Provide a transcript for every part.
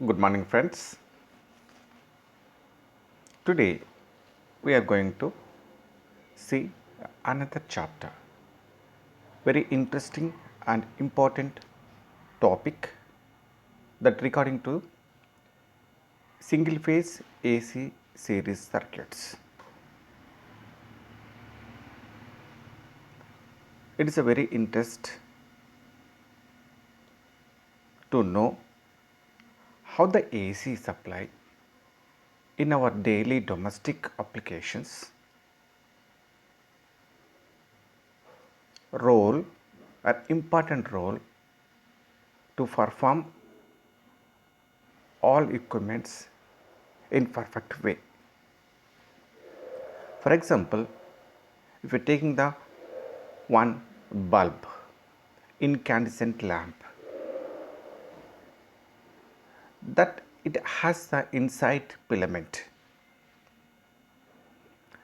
Good morning, friends. Today we are going to see another chapter. Very interesting and important topic that regarding to single phase AC series circuits. It is a very interest to know how the AC supply in our daily domestic applications role an important role to perform all equipments in perfect way. For example, if you are taking the one bulb, incandescent lamp, that it has the inside filament.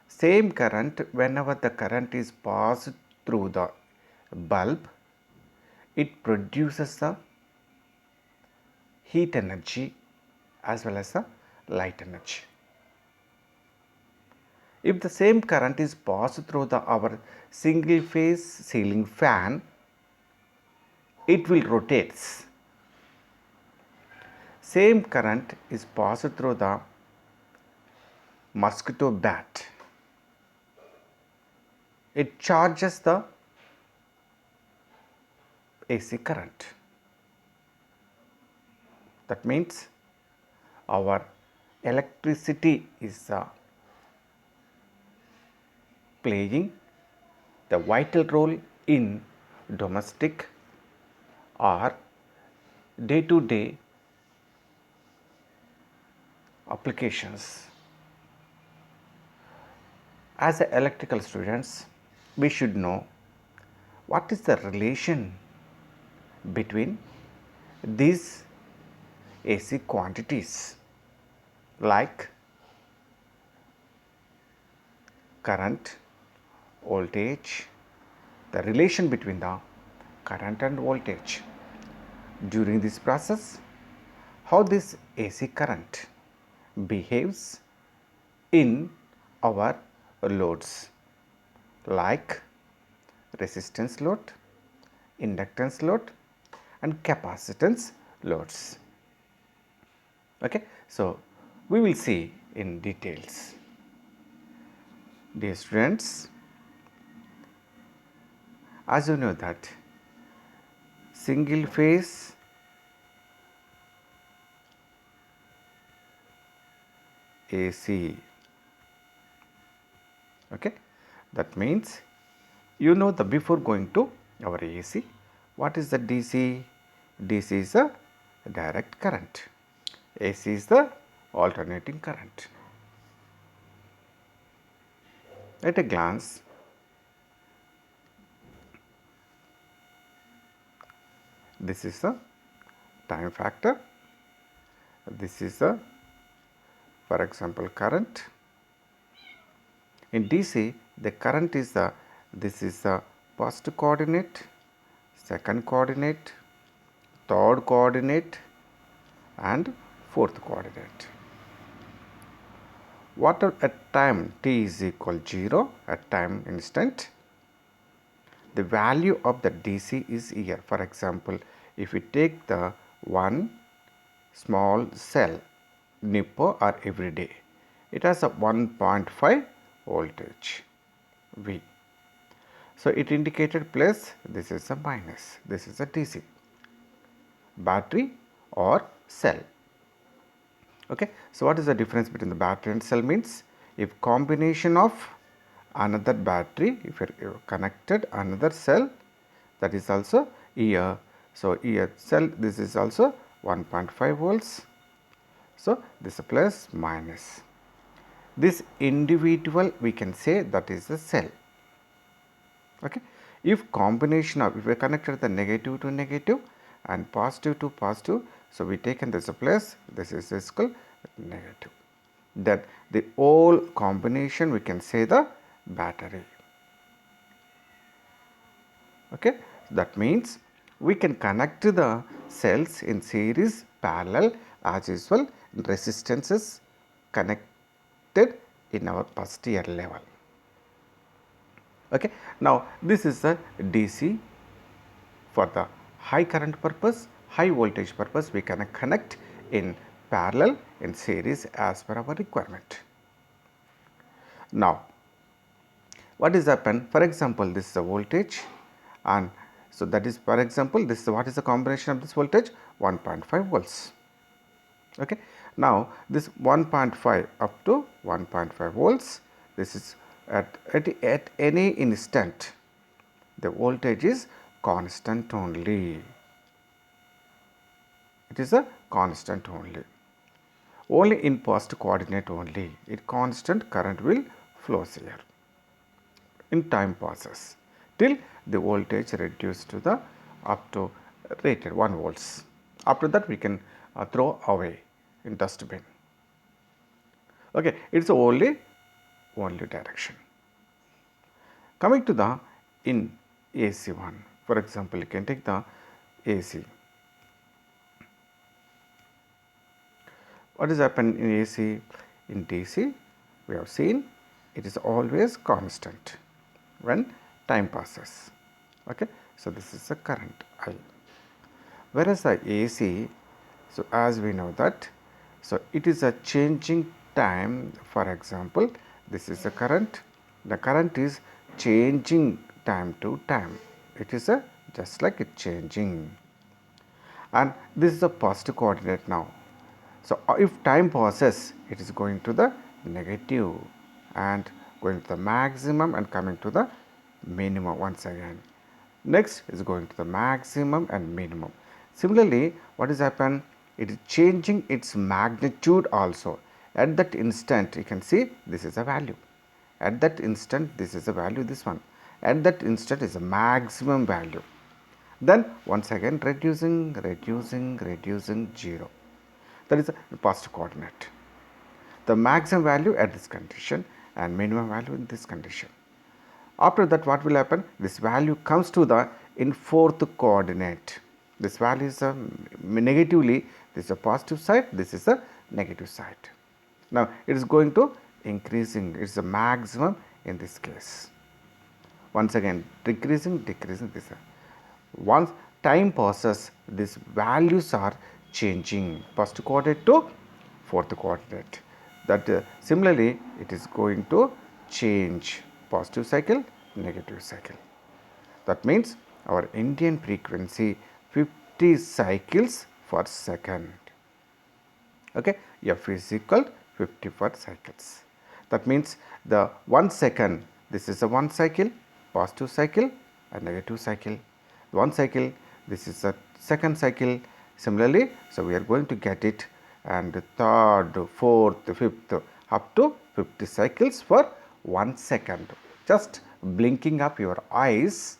Same current, whenever the current is passed through the bulb, it produces the heat energy as well as the light energy. If the same current is passed through our single phase ceiling fan, it will rotate. Same current is passed through the mosquito bat. It charges the AC current. That means our electricity is playing the vital role in domestic or day-to-day applications. As electrical students, we should know what is the relation between these AC quantities like current, voltage, the relation between the current and voltage. During this process, how this AC current behaves in our loads like resistance load, inductance load and capacitance loads. Okay, so we will see in details. Dear students, as you know that single phase AC, okay, that means you know the before going to our AC, what is the DC? DC is a direct current, AC is the alternating current. At a glance, this is the time factor, this is the, for example, current. In DC, the current is the, this is the first coordinate, second coordinate, third coordinate and fourth coordinate. What at time t is equal 0, at time instant, the value of the DC is here. For example, if we take the one small cell NIPO or everyday, it has a 1.5 voltage V. So, it indicated plus, this is a minus, this is a DC, battery or cell. Okay. So, what is the difference between the battery and cell means, if combination of another battery, if you connected another cell, that is also here. So, here cell, this is also 1.5 volts. So, this is plus minus. This individual we can say that is the cell. Okay. If combination of, if we connected the negative to negative and positive to positive, so we taken this plus, this is equal negative. That the whole combination we can say the battery. Okay. That means we can connect the cells in series, parallel as usual resistances connected in our first year level. Okay. Now, this is the DC. For the high current purpose, high voltage purpose, we can connect in parallel in series as per our requirement. Now, what is happen? For example, this is a voltage, and so that is, for example, this is what is the combination of this voltage? 1.5 volts. Okay. Now, this 1.5 up to 1.5 volts, this is at any instant the voltage is constant only. It is a constant only. Only in positive coordinate only. It constant current will flows here. In time passes till the voltage reduced to the up to rated 1 volts. After that we can throw away in dustbin. Okay, it is only direction. Coming to the in AC one, for example, you can take the AC. What is happened in AC? In DC, we have seen it is always constant when time passes. Okay, so this is the current I. Whereas the AC, so as we know that, so it is a changing time. For example, this is the current. The current is changing time to time. It is a just like it changing, and this is the positive coordinate now. So, if time passes, it is going to the negative and going to the maximum and coming to the minimum once again. Next is going to the maximum and minimum. Similarly, what is happen? It is changing its magnitude also. At that instant, you can see this is a value. At that instant, this is a value, this one. At that instant is a maximum value. Then once again reducing, 0. That is a positive coordinate. The maximum value at this condition and minimum value in this condition. After that, what will happen? This value comes to the in fourth coordinate. This value is negatively, this is a positive side, this is a negative side. Now, it is going to increasing, it is a maximum in this case. Once again decreasing, this. Once time passes, these values are changing first coordinate to fourth coordinate. That similarly, it is going to change positive cycle, negative cycle. That means our Indian frequency 50 cycles per second. Okay, F is equal 50 per cycles. That means the 1 second, this is a 1 cycle, positive cycle and negative cycle. 1 cycle, this is a second cycle. Similarly, so we are going to get it, and third, fourth, fifth, up to 50 cycles for 1 second. Just blinking up your eyes,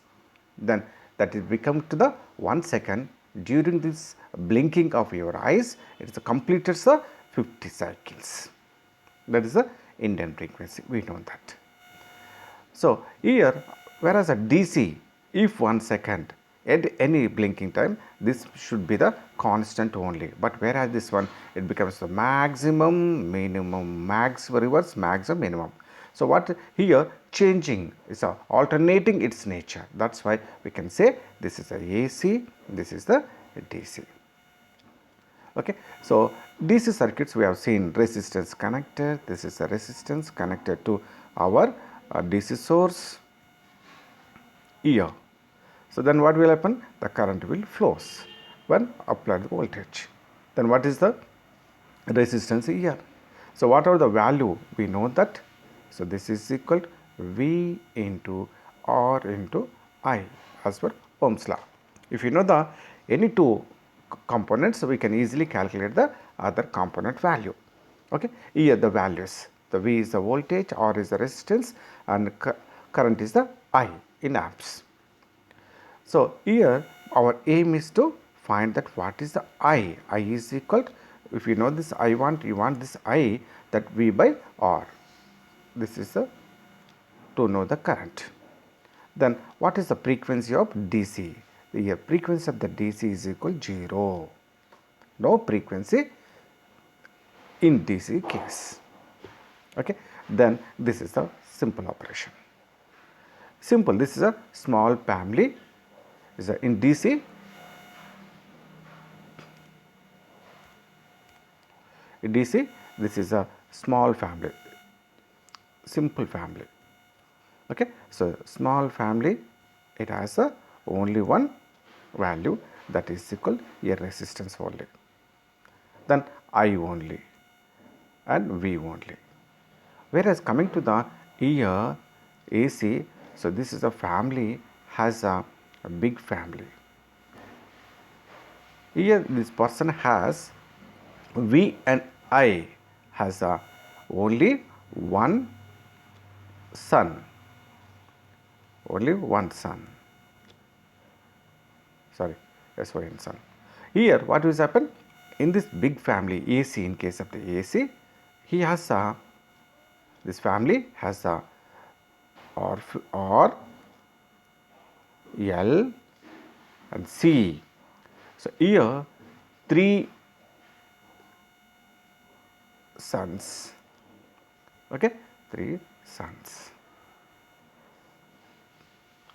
then that is become to the 1 second. During this blinking of your eyes, it is completed the 50 cycles. That is the Indian frequency. We know that. So here, whereas a DC, if 1 second at any blinking time, this should be the constant only. But whereas this one, it becomes the maximum, minimum, max, reverse, maximum, minimum. So what here changing is alternating its nature. That's why we can say this is a AC, this is the DC. Okay. So DC circuits, we have seen resistance connected. This is a resistance connected to our DC source here. So then what will happen? The current will flows when applied the voltage. Then what is the resistance here? So whatever the value, we know that. So this is equal to V into R into I as per Ohm's law. If you know the any two components, we can easily calculate the other component value. Okay. Here the values. The V is the voltage, R is the resistance, and current is the I in amps. So here our aim is to find that what is the I. I is equal to, if you know this I want, you want this I, that V by R. This is the to know the current. Then what is the frequency of DC? The frequency of the DC is equal to 0. No frequency in DC case. Okay, then this is the simple operation. Simple, this is a small family, is in DC. In DC, this is a small family, simple family. Okay, so small family, it has a only one value, that is equal a resistance only, then I only and V only. Whereas coming to the here AC, so this is a family, has a big family. Here this person has V and I has a only one son, only one son, sorry, SY and son. Here what will happen in this big family AC, in case of the AC, he has a, this family has a R, L and C. So here 3 sons, okay, 3 sons,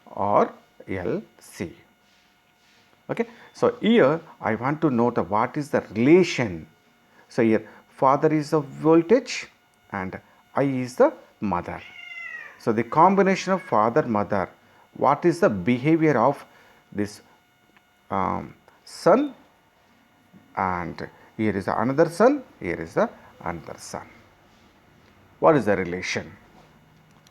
or L, C. Okay, so here I want to know the what is the relation. So here father is the voltage and I is the mother. So the combination of father mother, what is the behavior of this son, and here is another son, here is the another son. What is the relation?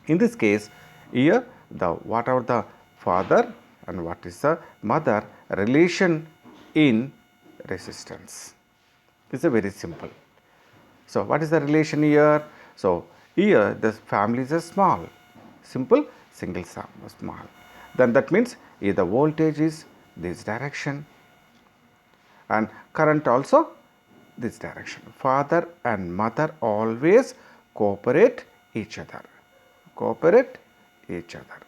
In this case, here the whatever the father and what is the mother, relation in resistance is a very simple. So what is the relation here? So here the family is a small, simple single sum, small. Then that means here the voltage is this direction and current also this direction. Father and mother always cooperate each other. Cooperate each other.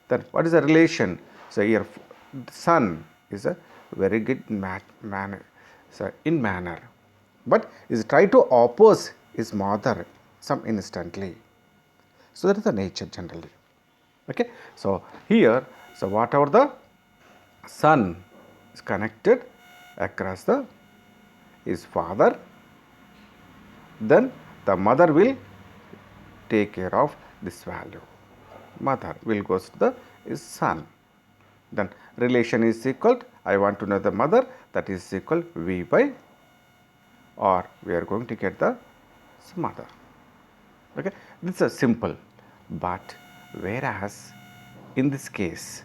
Then what is the relation? So here son is a very good manner, so in manner, but is try to oppose his mother some instantly. So that is the nature generally. Okay. So here, so whatever the son is connected across the his father, then the mother will take care of this value. Mother will goes to the his son. Then relation is equal, I want to know the mother, that is equal V by R. We are going to get the mother. Okay, this is simple, but whereas in this case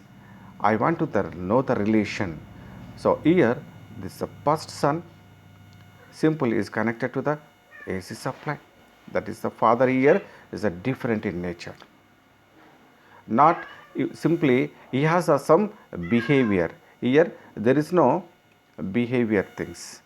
I want to know the relation. So here this is the first son, simple, is connected to the AC supply, that is the father here is a different in nature. Not simply he has some behavior, here there is no behavior things.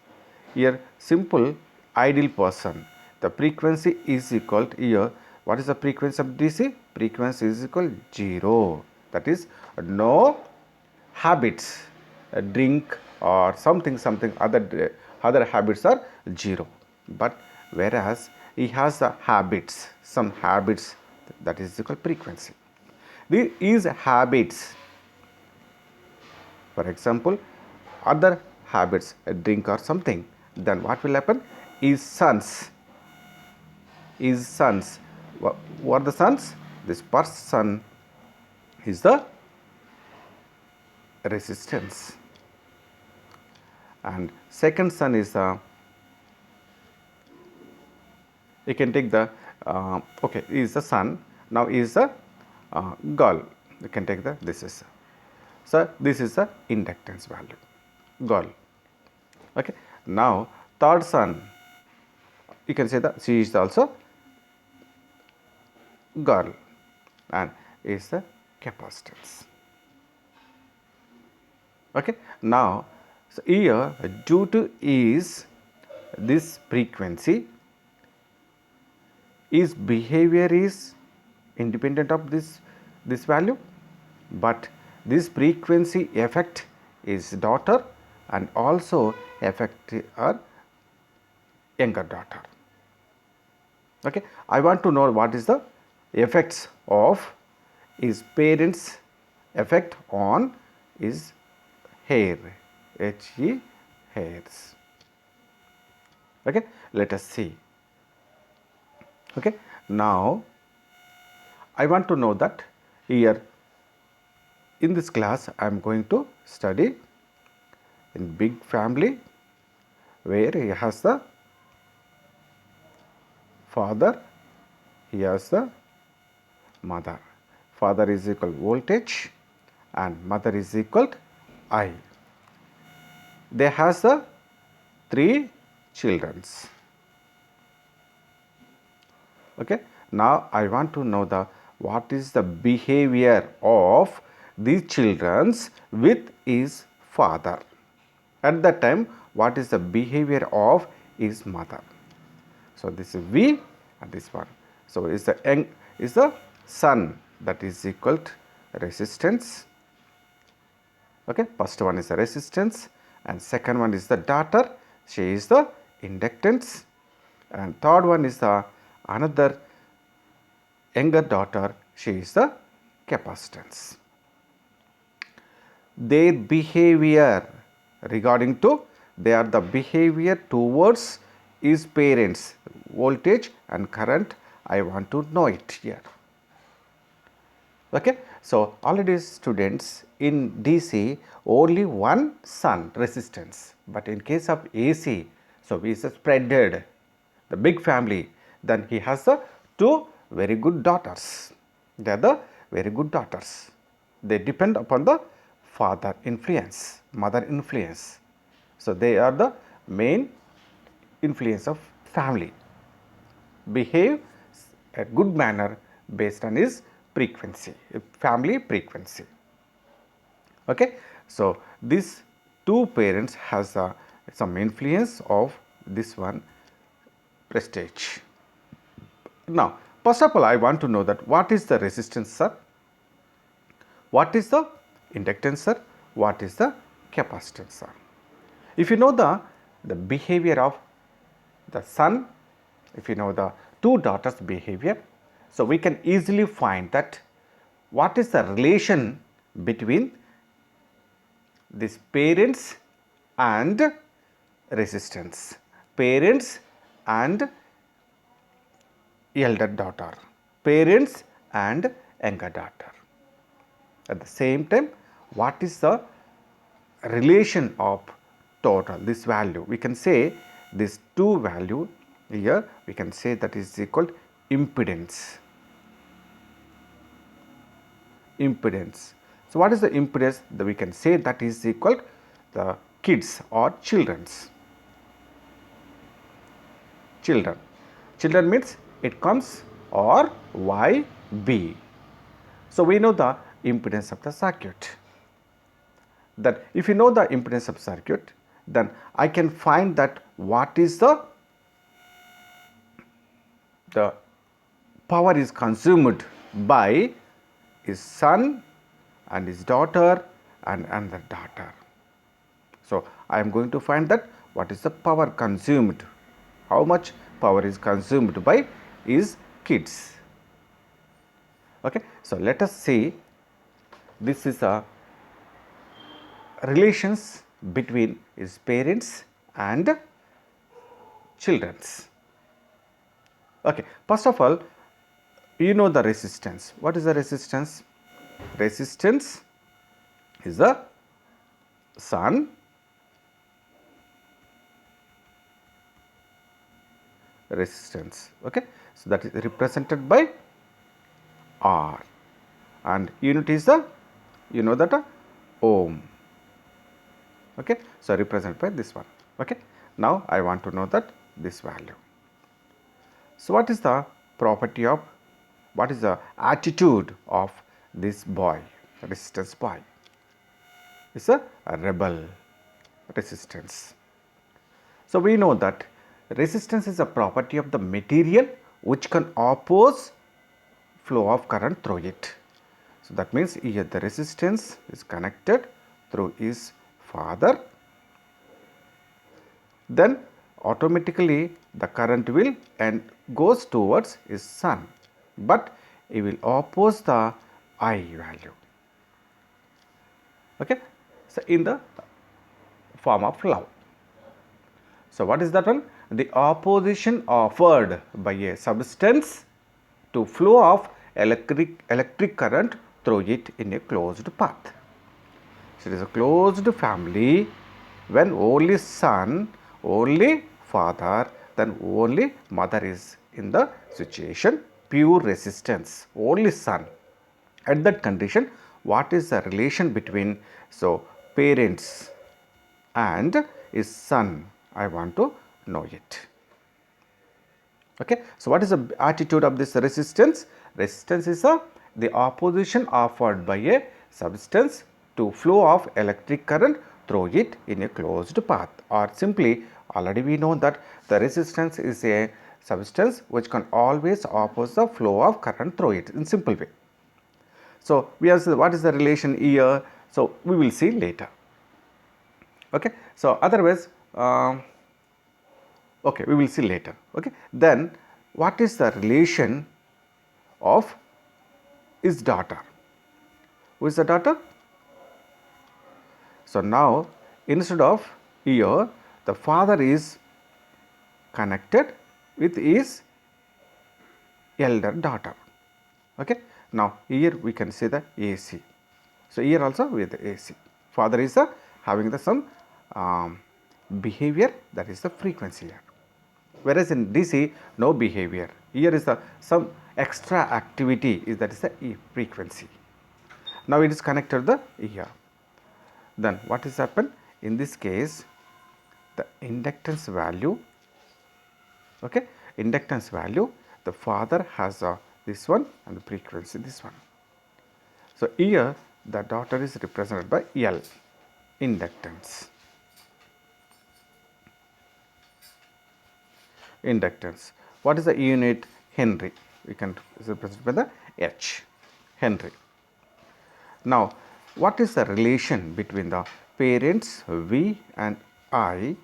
Here simple ideal person, the frequency is equal to here, what is the frequency of DC? Frequency is equal 0, that is no habits, drink or something other habits are 0, but whereas he has the habits, some habits, that is equal frequency. These habits, for example other habits, drink or something, then what will happen? His sons, what are the sons? This first son is the resistance and second son is the, you can take the okay, is the son, now is the girl, you can take the, this is, so this is the inductance value, girl. Okay, now third son, you can say that she is also girl and is the capacitance. Okay, now so here due to is this frequency, his behavior is independent of this value, but this frequency effect is daughter and also affect her younger daughter. Okay, I want to know what is the effects of his parents' effect on his hair, he hairs. Okay, let us see. Okay, now I want to know that here in this class I am going to study in big family where he has the father, he has the mother. Father is equal voltage and mother is equal I. They has the 3 childrens. Okay, now I want to know the what is the behavior of these childrens with his father. At that time, what is the behavior of his mother? So this is V and this one. So is the son, that is equal to resistance. Okay, first one is the resistance and second one is the daughter, she is the inductance, and third one is the another younger daughter, she is the capacitance. Their behavior regarding to, they are the behavior towards his parents, voltage and current, I want to know it here. Okay, so already students, in DC only one sun resistance, but in case of AC, so he is spreaded the big family, then he has the 2 very good daughters. They are the very good daughters. They depend upon the father influence, mother influence. So they are the main influence of family. Behave a good manner based on his frequency, family frequency. Okay, so these 2 parents has some influence of this one prestige. Now, first of all, I want to know that what is the resistance, sir? What is the inductance, sir? What is the capacitance, sir? If you know the behavior of the son, if you know the 2 daughters' behavior, so we can easily find that what is the relation between these parents and resistance, parents and elder daughter, parents and younger daughter. At the same time, what is the relation of total, this value? We can say this 2 value here, we can say that is equal to impedance. Impedance. So what is the impedance? That we can say that is equal to the kids or children's. Children. Children means it comes or YB. So we know the impedance of the circuit. Then if you know the impedance of circuit, then I can find that what is the power is consumed by his son and his daughter and another daughter. So I am going to find that what is the power consumed, how much power is consumed by his kids. Okay, so let us see, this is a relations between his parents and children's. Okay, first of all, you know the resistance. What is the resistance? Resistance is the sun resistance. Okay, so that is represented by R, and unit is the, you know that ohm. Okay, so represented by this one. Okay, now I want to know that this value. So what is the property of, what is the attitude of this boy, resistance boy? It's a rebel resistance. So we know that resistance is a property of the material which can oppose flow of current through it. So that means here the resistance is connected through his father, then automatically the current will and goes towards his son, but he will oppose the I value. Okay, so in the form of love. So what is that one? The opposition offered by a substance to flow of electric current through it in a closed path. So it is a closed family. When only son, only father, then only mother is in the situation, pure resistance, only son. At that condition, what is the relation between parents and his son? I want to know it. Okay, so what is the attitude of this resistance? Resistance is the opposition offered by a substance to flow of electric current through it in a closed path, or simply already we know that the resistance is a substance which can always oppose the flow of current through it in simple way. So we have what is the relation here? So we will see later. Okay, so otherwise okay, we will see later. Okay, then what is the relation of his daughter? Who is the daughter? So now instead of here, the father is connected with his elder daughter. Okay, now here we can see the AC. So here also with the AC, father is having the some behavior, that is the frequency here. Whereas in DC, no behavior. Here is the some extra activity, is that is the frequency. Now it is connected to the here. Then what is happened? In this case, the inductance value, okay, inductance value, the father has this one and the frequency this one. So here the daughter is represented by L, inductance. Inductance. What is the unit? Henry. We can represent by the H, Henry. Now, what is the relation between the parents V and I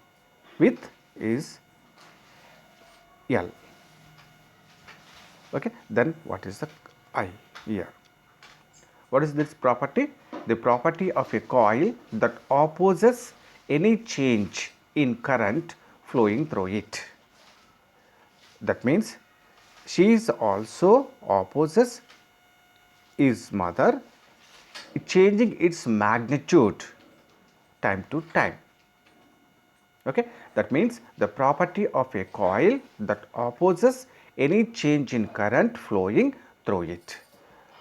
with is L? Okay, then what is the I here? What is this property? The property of a coil that opposes any change in current flowing through it. That means she is also opposes his mother, changing its magnitude time to time. Okay, that means the property of a coil that opposes any change in current flowing through it.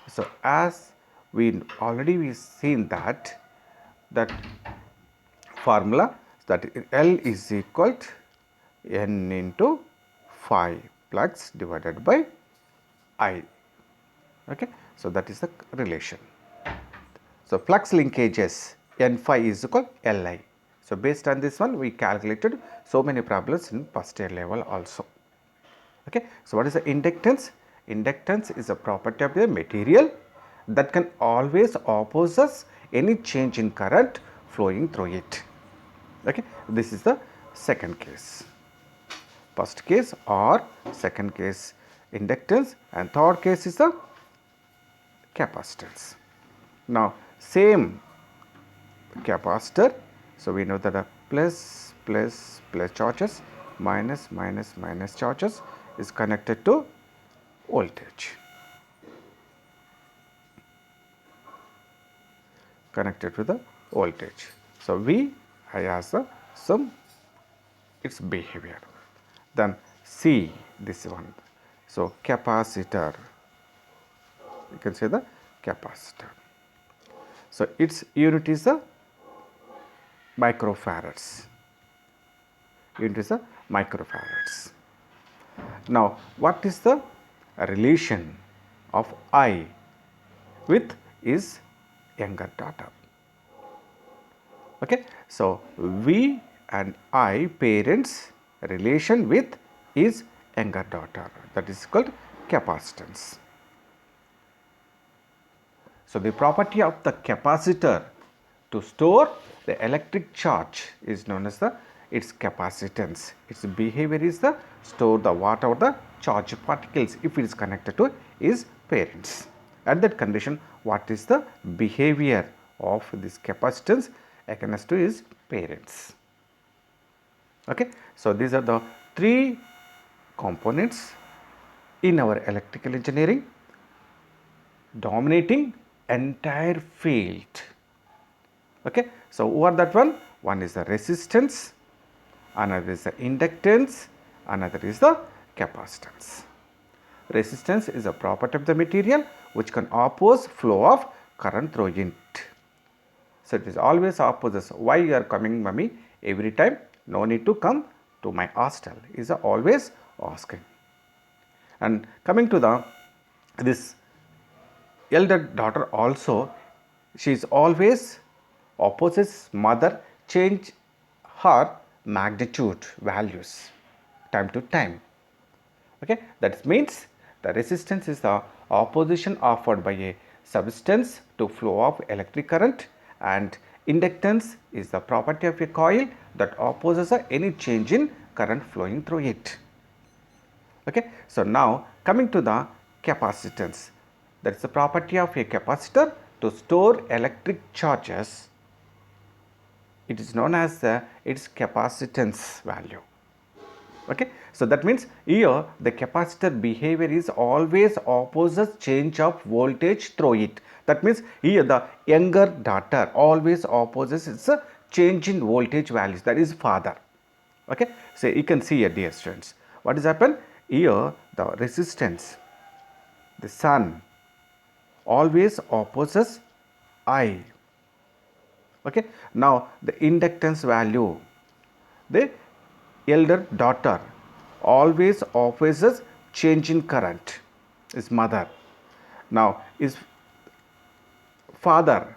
So as we already seen that formula, that L is equal to N into phi flux divided by I. Okay, so that is the relation. So flux linkages N phi is equal to Li. So based on this one, we calculated so many problems in first year level also. Okay, so what is the inductance? Inductance is a property of the material that can always opposes any change in current flowing through it. Okay, this is the second case. First case or second case inductance, and third case is the capacitance. Now same capacitor, so we know that plus charges, minus charges is connected to voltage, connected to the voltage. So V I has some its behavior. Then C, this one, so capacitor, you can say the capacitor. So its unit is the microfarads. Unit is the microfarads. Now what is the relation of I with his younger daughter? Okay, so V and I, parents, relation with his younger daughter, that is called capacitance. So the property of the capacitor to store the electric charge is known as the its capacitance. Its behavior is the store the whatever the charged particles if it is connected to its parents. At that condition, what is the behavior of this capacitance against to its parents? Okay. So, these are the three components in our electrical engineering dominating entire field. Okay. So, who are that one? One is the resistance, another is the inductance, another is the capacitance. Resistance is a property of the material which can oppose flow of current through it. So, it is always opposes. Why you are coming, mummy, every time? No need to come to my hostel, is always asking. And coming to the this elder daughter also, she is always opposes mother change her magnitude values time to time. Okay, that means the resistance is the opposition offered by a substance to flow of electric current, and inductance is the property of a coil that opposes any change in current flowing through it. Okay. So, now coming to the capacitance, that is the property of a capacitor to store electric charges. It is known as its capacitance value. Okay. So, that means here the capacitor behavior is always opposes change of voltage through it. That means here the younger daughter always opposes its change in voltage values, that is father. Okay. So, you can see here, dear students, what is happened here, the resistance, the son always opposes I. Okay. Now, the inductance value, the elder daughter always opposes change in current, is mother. Now, is father,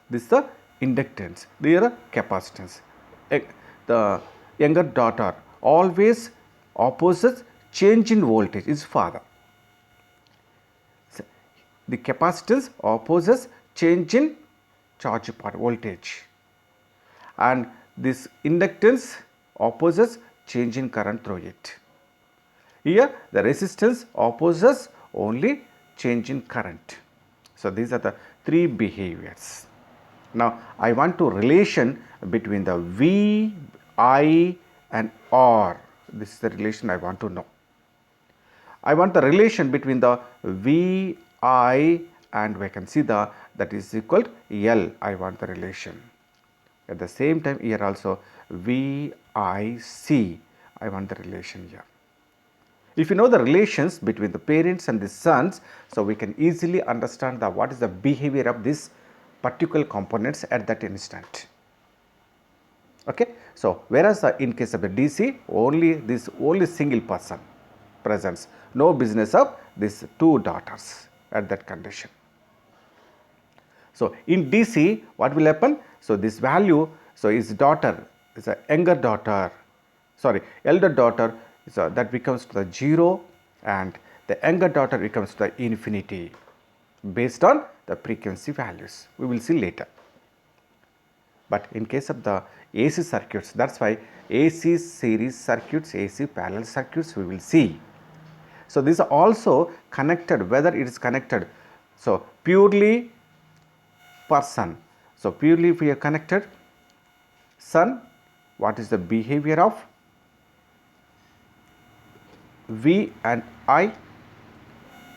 this is the inductance, there capacitance. The younger daughter always opposes change in voltage, is father. The capacitance opposes change in charge part voltage, and this inductance opposes change in current through it. Here the resistance opposes only change in current. So, these are the three behaviors. Now, I want to relation between the V, I and R. This is the relation I want to know. I want the relation between the V, I and we can see the that is equal to L. I want the relation. At the same time here also V, I, C. I want the relation here. If you know the relations between the parents and the sons, so we can easily understand the what is the behavior of this particular components at that instant. Okay. So, whereas in case of the DC, only single person presents, no business of these two daughters at that condition. So, in DC what will happen? So, this value, so his daughter is a younger daughter, sorry, elder daughter, so that becomes to the 0 and the younger daughter becomes to the infinity based on the frequency values. We will see later. But in case of the AC circuits, that is why AC series circuits, AC parallel circuits we will see. So, these are also connected, whether it is connected. So, purely person. So, purely if we are connected son, what is the behavior of V and I?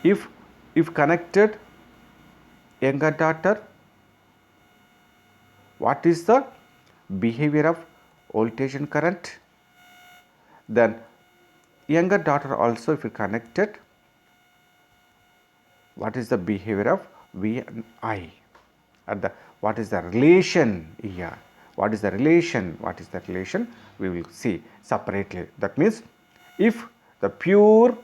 If connected younger daughter, what is the behavior of voltage and current? Then younger daughter also if you connected, what is the behavior of V and I? And what is the relation here? What is the relation? What is the relation? We will see separately. That means, if the pure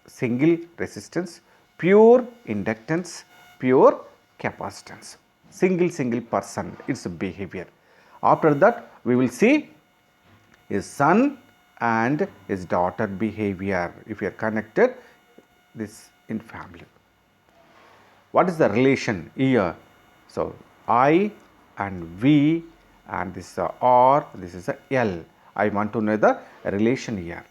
single resistance, pure inductance, pure capacitance, single person, its behavior. After that, we will see his son and his daughter behavior if you are connected this in family. What is the relation here? So, I and V and this is a R, this is a L. I want to know the relation here.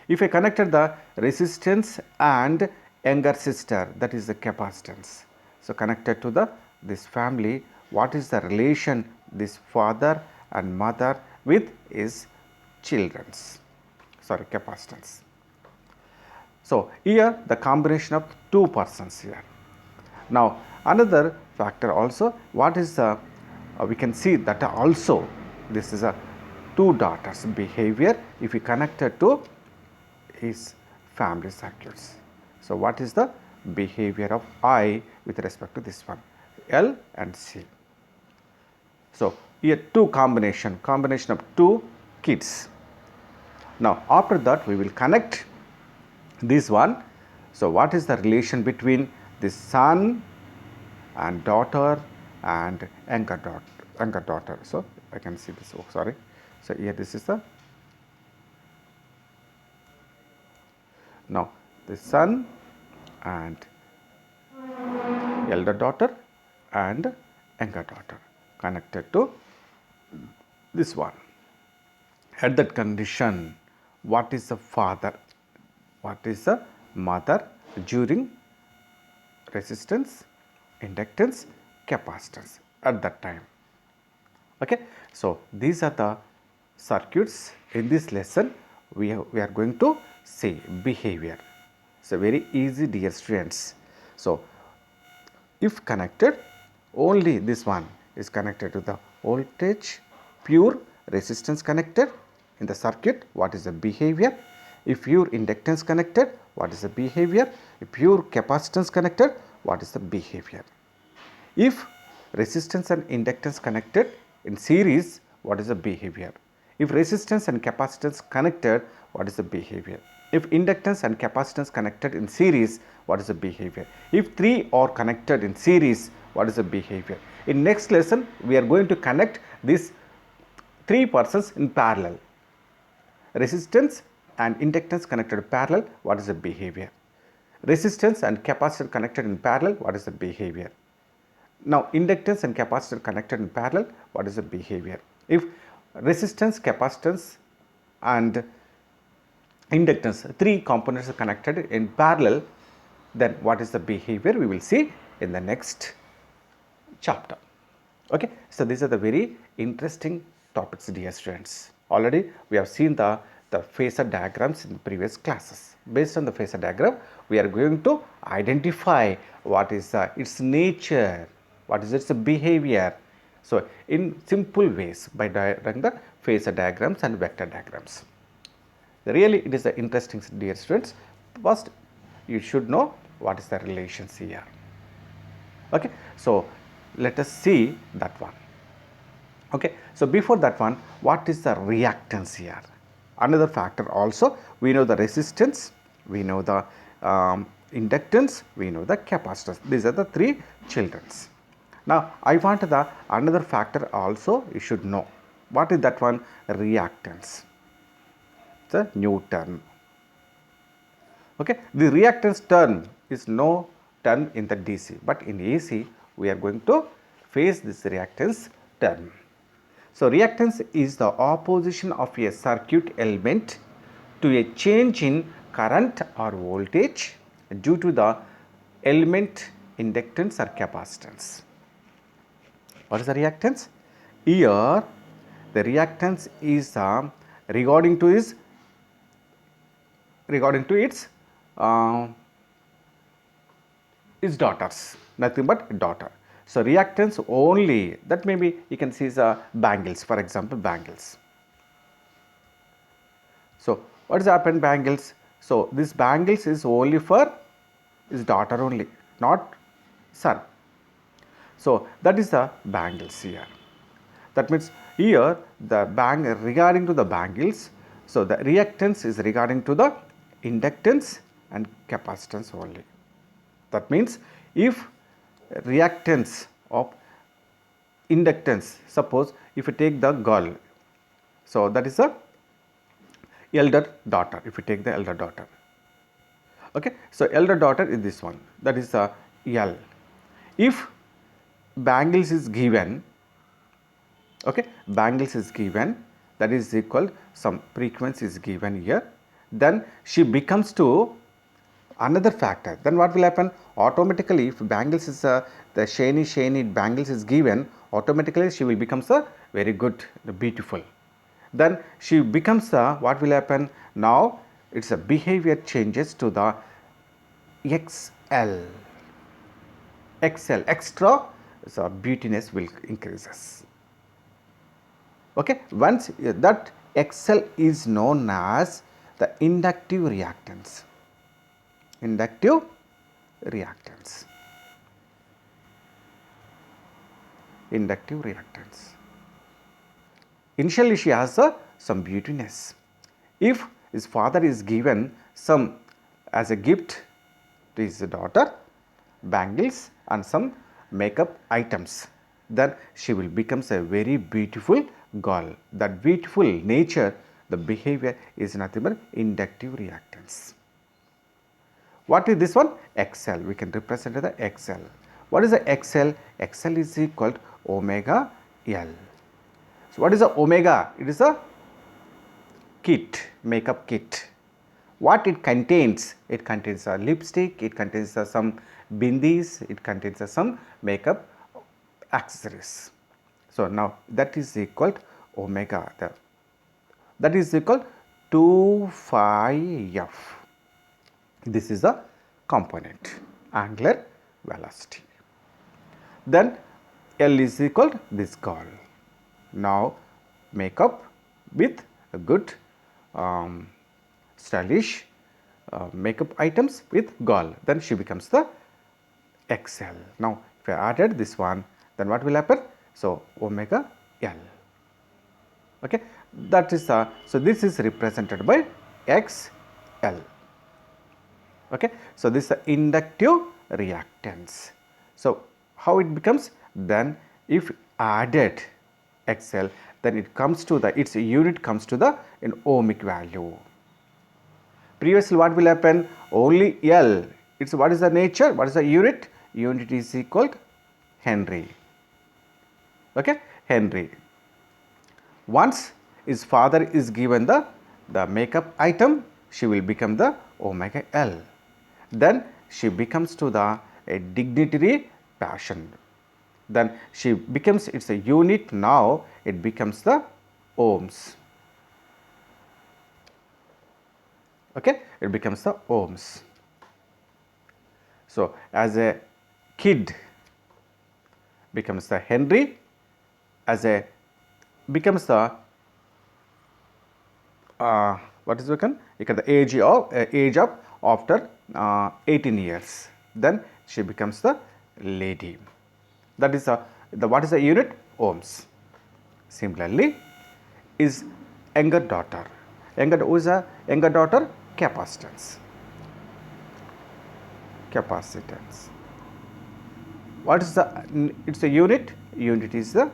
If I connected the resistance and younger sister, that is the capacitance. So connected to the this family, what is the relation this father and mother with his children's, sorry, capacitance. So here the combination of two persons here. Now another factor also, what is the we can see that also this is a two daughters behavior if we connected to his family circuits. So what is the behavior of I with respect to this one, L and C. So here two combination of two kids. Now after that we will connect this one. So what is the relation between this son and daughter and younger daughter. So I can see this, oh sorry. So here this is the, now the son and elder daughter and younger daughter connected to this one. At that condition, what is the father, what is the mother during resistance, inductance, capacitance at that time. Okay. So these are the circuits. In this lesson we are going to see behavior. So very easy, dear students. So if connected, only this one is connected to the voltage, pure resistance connected in the circuit, what is the behavior? If pure inductance connected, what is the behavior? If pure capacitance connected, what is the behavior? If resistance and inductance connected in series, what is the behavior? If resistance and capacitance connected, what is the behavior? If inductance and capacitance connected in series, what is the behavior? If three are connected in series, what is the behavior? In next lesson, we are going to connect these three persons in parallel. Resistance and inductance connected parallel, what is the behavior? Resistance and capacitor connected in parallel, what is the behavior? Now inductance and capacitor connected in parallel, what is the behavior? If resistance, capacitance and inductance, three components are connected in parallel, then what is the behavior? We will see in the next chapter. Okay. So these are the very interesting topics, dear students. Already we have seen the phasor diagrams in the previous classes. Based on the phasor diagram, we are going to identify what is its nature, what is its behavior. So in simple ways by drawing the phasor diagrams and vector diagrams. Really it is interesting, dear students. First you should know what is the relations here. Okay. So let us see that one. Okay. So before that one, what is the reactance here? Another factor also, we know the resistance, we know the inductance, we know the capacitance. These are the three childrens. Now I want the another factor also you should know. What is that one? Reactance. It's a new term. Okay. The reactance term is no term in the DC, but in AC we are going to face this reactance term. So reactance is the opposition of a circuit element to a change in current or voltage due to the element inductance or capacitance. What is the reactance? Here the reactance is regarding to its daughters, nothing but daughter. So reactance only, that maybe you can see the bangles, for example bangles. So what has happened bangles? So this bangles is only for his daughter only, not son. So that is the bangles here. That means here the regarding to the bangles, so the reactance is regarding to the inductance and capacitance only. That means if reactance of inductance, suppose if you take the girl, so that is the elder daughter, if you take the elder daughter. Okay. So elder daughter is this one, that is the L. If bangles is given, Okay, bangles is given, that is equal some frequency is given here. Then she becomes to another factor. Then what will happen? Automatically, if bangles is the shiny bangles is given, automatically she will becomes a very good, beautiful. Then she becomes what will happen? Now it's a behavior changes to the XL. Extra, so beautiness will increases. Okay, once that XL is known as the inductive reactance. Inductive reactance. Inductive reactance. Initially, she has some beautiness. If his father is given some as a gift to his daughter, bangles and some makeup items, then she will becomes a very beautiful girl. That beautiful nature, the behavior is nothing but inductive reactance. What is this one? XL. We can represent the XL. What is the XL? XL is equal to omega L. So, what is the omega? It is a kit, makeup kit. What it contains? It contains a lipstick, it contains some bindis, it contains some makeup accessories. So, now that is equal to omega. That is equal to 2πf. This is the component, angular velocity. Then L is equal to this girl. Now makeup with a good stylish makeup items with girl, then she becomes the XL. Now if I added this one, then what will happen? So omega L. Okay, that is so this is represented by XL. Okay, so this is the inductive reactance. So how it becomes? Then if added XL, then it comes to the, its unit comes to the in ohmic value. Previously what will happen? Only L. It's what is the nature? What is the unit? Unit is equal to Henry. Okay, Henry. Once his father is given the makeup item, she will become the omega L. Then she becomes to the a dignitary passion. Then she becomes, it's a unit, now it becomes the ohms. Okay, it becomes the ohms. So as a kid becomes the Henry, as a becomes the what is the age of after 18 years, then she becomes the lady. That is the what is the unit? Ohms. Similarly, is younger daughter. Who is a younger daughter? Capacitance. Capacitance. What is the? It's a unit. Unit is the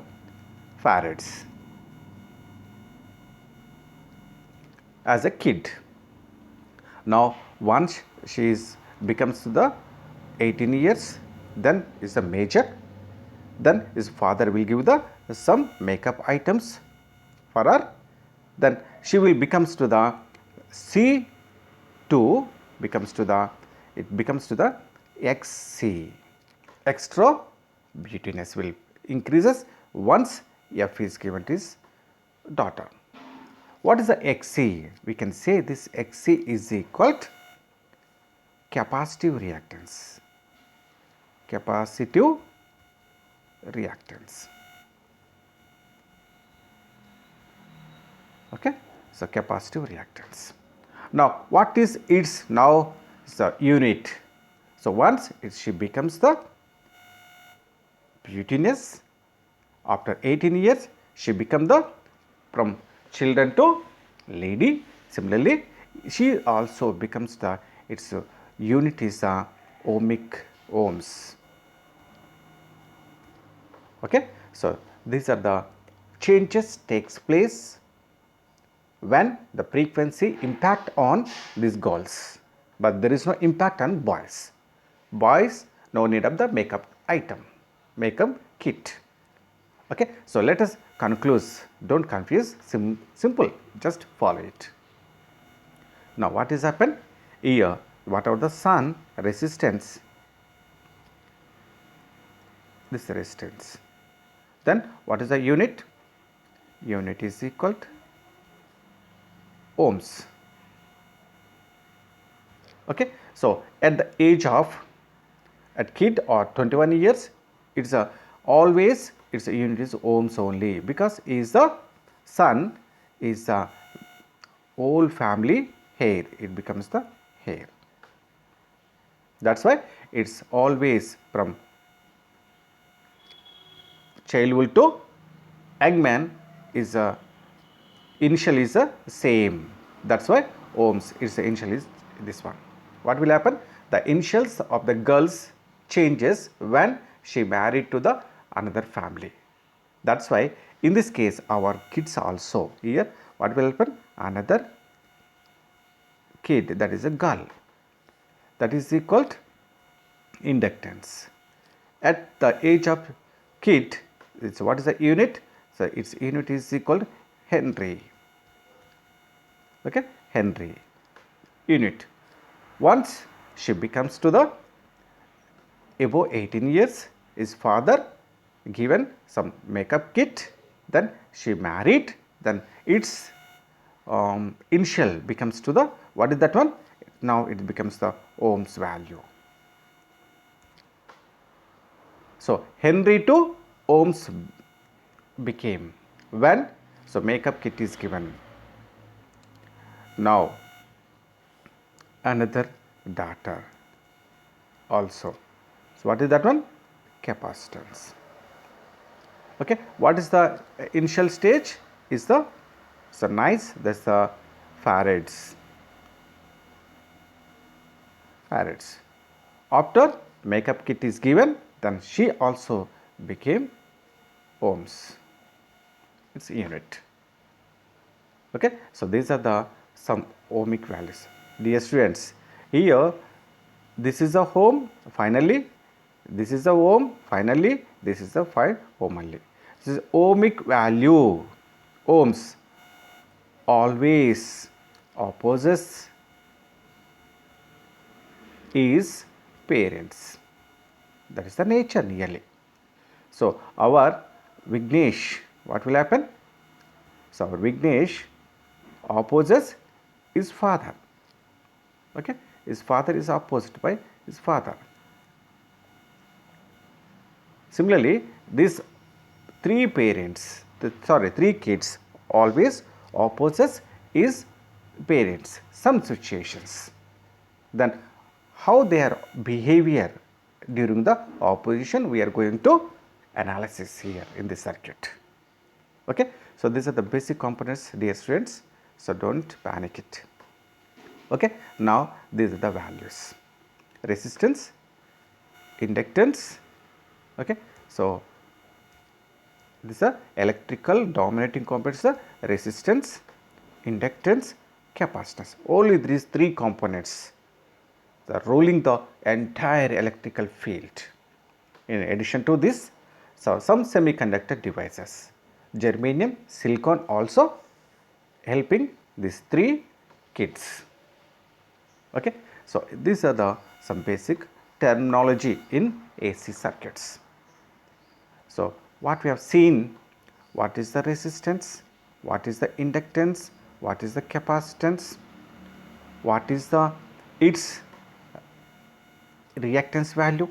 farads. As a kid. Now once she becomes the 18 years, then is a major. Then his father will give the some makeup items for her. Then she will becomes to the C2 becomes to the, it becomes to the XC. Extra beautiness will increases once F is given to his daughter. What is the XC? We can say this XC is equal to capacitive reactance. Capacitive reactance. Okay, so capacitive reactance. Now what is its now the unit? So once she becomes the beautiness, after 18 years she become the from children to lady. Similarly, she also becomes the, its unit is the ohms. Okay, so these are the changes takes place when the frequency impact on these girls, but there is no impact on boys. Boys no need of the makeup item, makeup kit. Okay, so let us conclude. Don't confuse, simple, just follow it. Now what is happened here? Whatever the sun resistance, this resistance, then what is the unit? Unit is equal to ohms. Okay, so at the age of at kid or 21 years, it's a always its unit is ohms only, because is the sun is the whole family hair, it becomes the hair. That's why it's always from childhood to young man is a initial is the same. That's why ohms is the initial is this one. What will happen? The initials of the girls changes when she married to the another family. That's why in this case our kids also here what will happen? Another kid, that is a girl, that is equal to inductance. At the age of kid, it's what is the unit? So its unit is equal to Henry. Okay, Henry unit. Once she becomes to the above 18 years, his father given some makeup kit, then she married, then its initial becomes to the, what is that one? Now it becomes the ohms value. So Henry to ohms became when, so makeup kit is given. Now another daughter also. So what is that one? Capacitance. Okay, what is the initial stage? Is the, so nice, that's the farads. Farads. After makeup kit is given, then she also became ohms. It's unit. Okay, so these are the some ohmic values. Dear students, here this is a ohm, finally this is the ohm, finally this is the 5 ohm only. This is ohmic value. Ohms always opposes is parents. That is the nature nearly. So our Vignesh, what will happen? So our Vignesh opposes his father. Okay, his father is opposed by his father. Similarly, these three parents, three kids always opposes his parents. Some situations. Then how their behavior during the opposition we are going to analysis here in this circuit. Okay, so these are the basic components, dear students, so don't panic it. Okay, now these are the values: resistance, inductance. Okay, so these are electrical dominating components are resistance, inductance, capacitance. Only these three components are ruling the entire electrical field. In addition to this, so some semiconductor devices, germanium, silicon also helping these three kits. Okay, so these are the some basic terminology in AC circuits. So what we have seen, what is the resistance, what is the inductance, what is the capacitance, what is the its reactance value,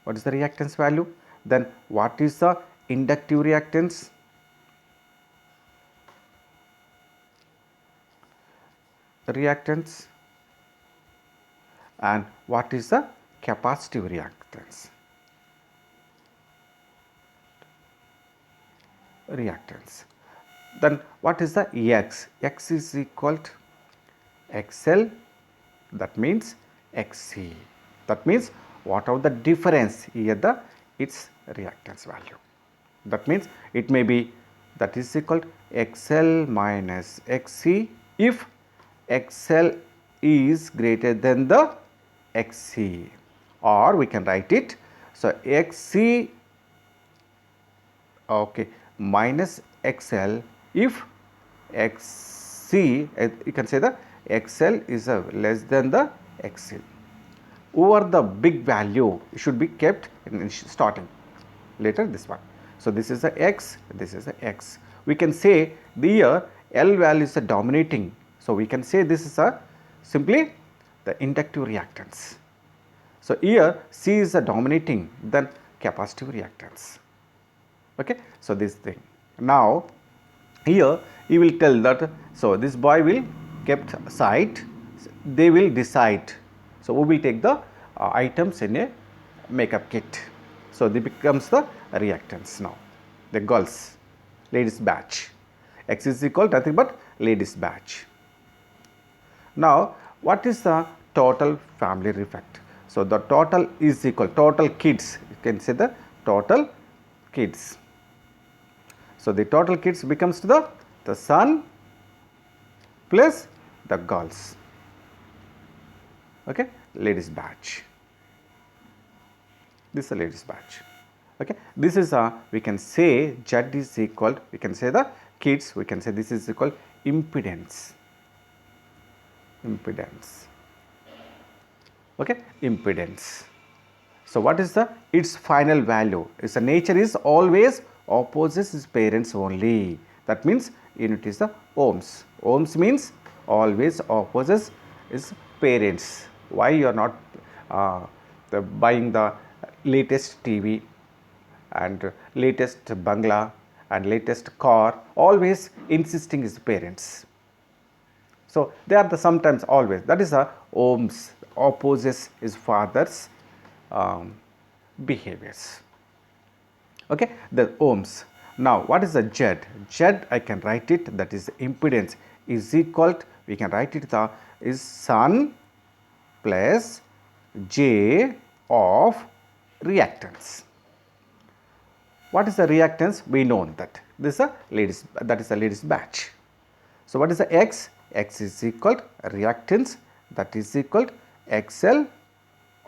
what is the reactance value, then what is the inductive reactance, and what is the capacitive reactance. Then what is the X? X is equal to XL, that means XC. That means whatever the difference here, the its reactance value. That means it may be that is equal to XL minus XC if XL is greater than the XC, or we can write it So Xc minus XL if Xc, you can say the XL is less than the Xc. Over the big value should be kept in starting, later this one. So this is the X, this is the X. We can say the here L value is a dominating. So we can say this is a simply the inductive reactance. So here C is a dominating, then capacitive reactance. Okay, so this thing. Now here you will tell that, so this boy will kept aside, they will decide. So we will take the items in a makeup kit. So this becomes the reactance now. The girls, ladies batch. X is equal to nothing but ladies batch. Now what is the total family effect? So the total is equal, total kids, you can say the total kids. So the total kids becomes to the son plus the girls. Okay, ladies batch. This is a ladies batch. Okay, this is a, we can say Z is equal, we can say the kids, we can say this is equal impedance. Impedance. Okay, impedance. So what is the its final value? Its nature is always opposes its parents only. That means unit is the ohms. Ohms means always opposes its parents. Why you are not buying the latest TV and latest bungalow and latest car? Always insisting his parents. So they are the sometimes always. That is a ohms, opposes his father's behaviors. Okay, the ohms. Now what is the Z? Z I can write it, that is impedance is equal to, we can write it the is son plus J of reactance. What is the reactance? We know that this is a ladies, that is a ladies batch. So what is the X? X is equal to reactance, that is equal to XL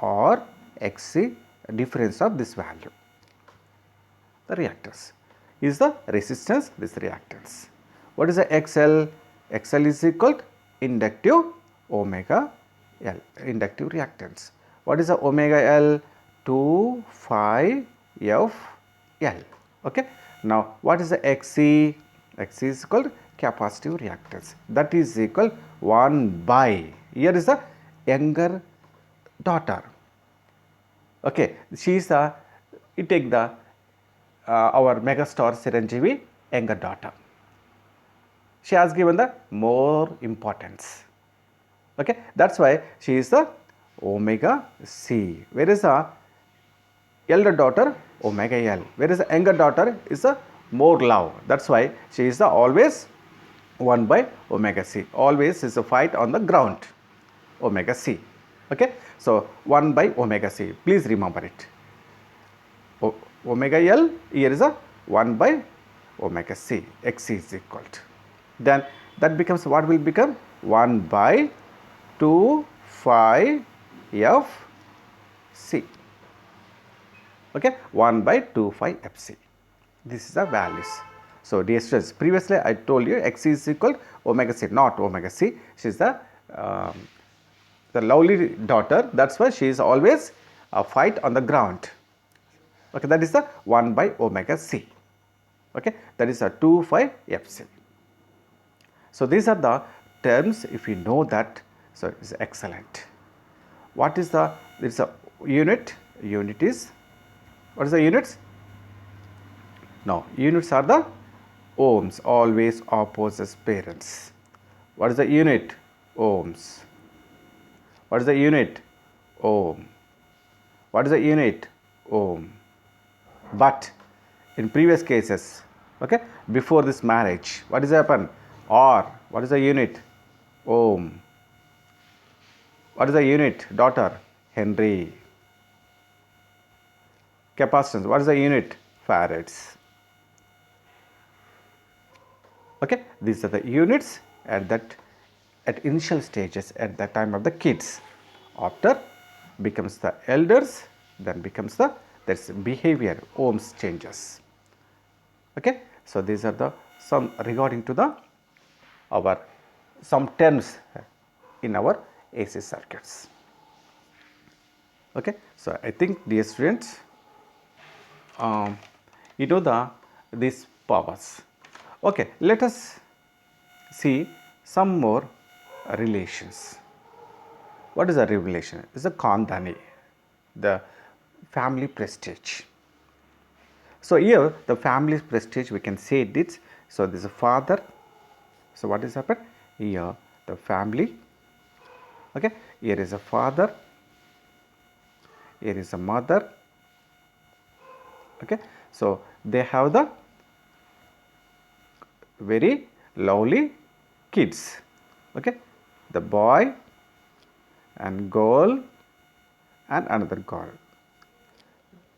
or XC, difference of this value. The reactance is the resistance, this reactance. What is the XL? XL is equal to inductive omega L, inductive reactance. What is the omega L? 2 phi f L. Okay. Now what is the XC? XC is equal to capacitive reactance, that is equal 1 by, here is the younger daughter. Okay, she is the, you take the our megastar Chiranjeevi younger daughter. She has given the more importance. Okay, that's why she is the omega C. Where is the elder daughter? Omega L. Whereas the younger daughter is a more love. That's why she is the always 1 by omega C. Always is a fight on the ground. Omega C. Okay. So 1 by omega C. Please remember it. Omega L, here is a 1 by omega C. Xc is equal to. Then that becomes, what will become? 1 by 2 phi f C. Okay, 1 by 2 phi f C. This is the values. So dear students, previously I told you Xc is equal to omega C, not omega C. She is the lovely daughter. That's why she is always a fight on the ground. Okay, that is the 1 by omega C. Okay, that is a 2 phi f C. So these are the terms. If you know that, so it is excellent. What is the, it's a unit. Unit is, what is the units? No, units are the ohms, always opposes parents. What is the unit? Ohms. What is the unit? Ohm. What is the unit? Ohm. But in previous cases, okay, before this marriage, what is happened? Or what is the unit? Ohm. What is the unit? Daughter? Henry. Capacitance, what is the unit? Farads. Okay, these are the units at that, at initial stages, at the time of the kids. After becomes the elders, then becomes the that's behavior, ohms changes. Okay, so these are the some regarding to the our some terms in our AC circuits. Okay, so I think, dear students, you know these powers. Okay, let us see some more relations. What is a relation? It's a khandani, the family prestige. So here the family prestige, we can say this. So this is a father. So what is happened here? The family. Okay, here is a father. Here is a mother. Okay, so they have the very lovely kids. Okay, the boy and girl and another girl,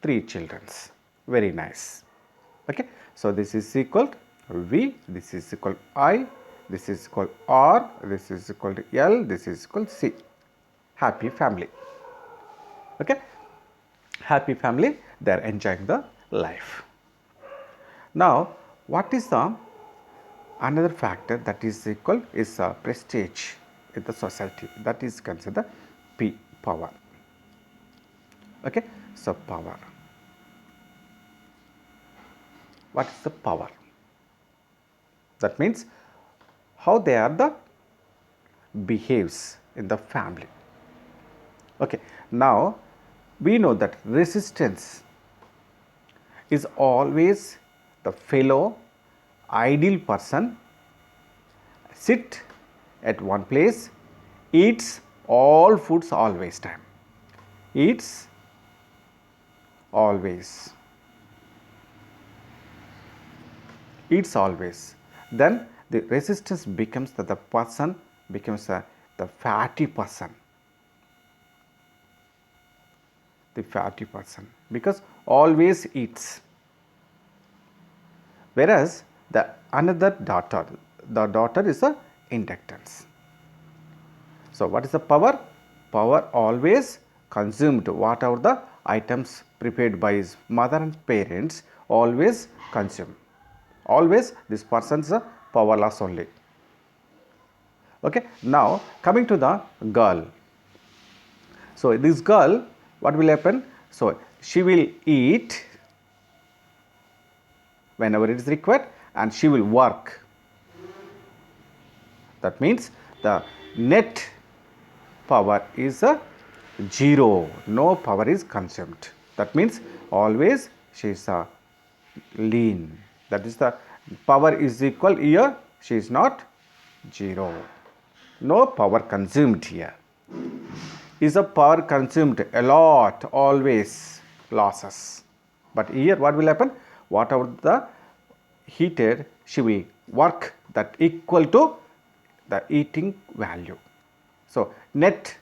3 children, very nice. Okay, so this is equal to V, this is equal to I, this is equal to R, this is equal to L, this is equal to C. Happy family. Okay, happy family, they are enjoying the life. Now what is the another factor that is equal is prestige in the society, that is considered P, power. Okay, so power. What is the power? That means how they are the behaves in the family. Okay, now we know that resistance is always the fellow ideal person, sit at one place, eats all foods always time, eats always, eats always. Then the resistance becomes that the person becomes the fatty person, the fatty person, because always eats. Whereas the another daughter, the daughter is a inductance. So what is the power? Power always consumed, whatever the items prepared by his mother and parents, always consume. Always this person's power loss only. Okay, now coming to the girl. So this girl, what will happen? So she will eat whenever it is required and she will work. That means the net power is a 0, no power is consumed. That means always she is a lean, that is the power is equal here, she is not 0, no power consumed here. Is a power consumed a lot, always losses. But here what will happen? Whatever the heated, she will work that equal to the eating value. So net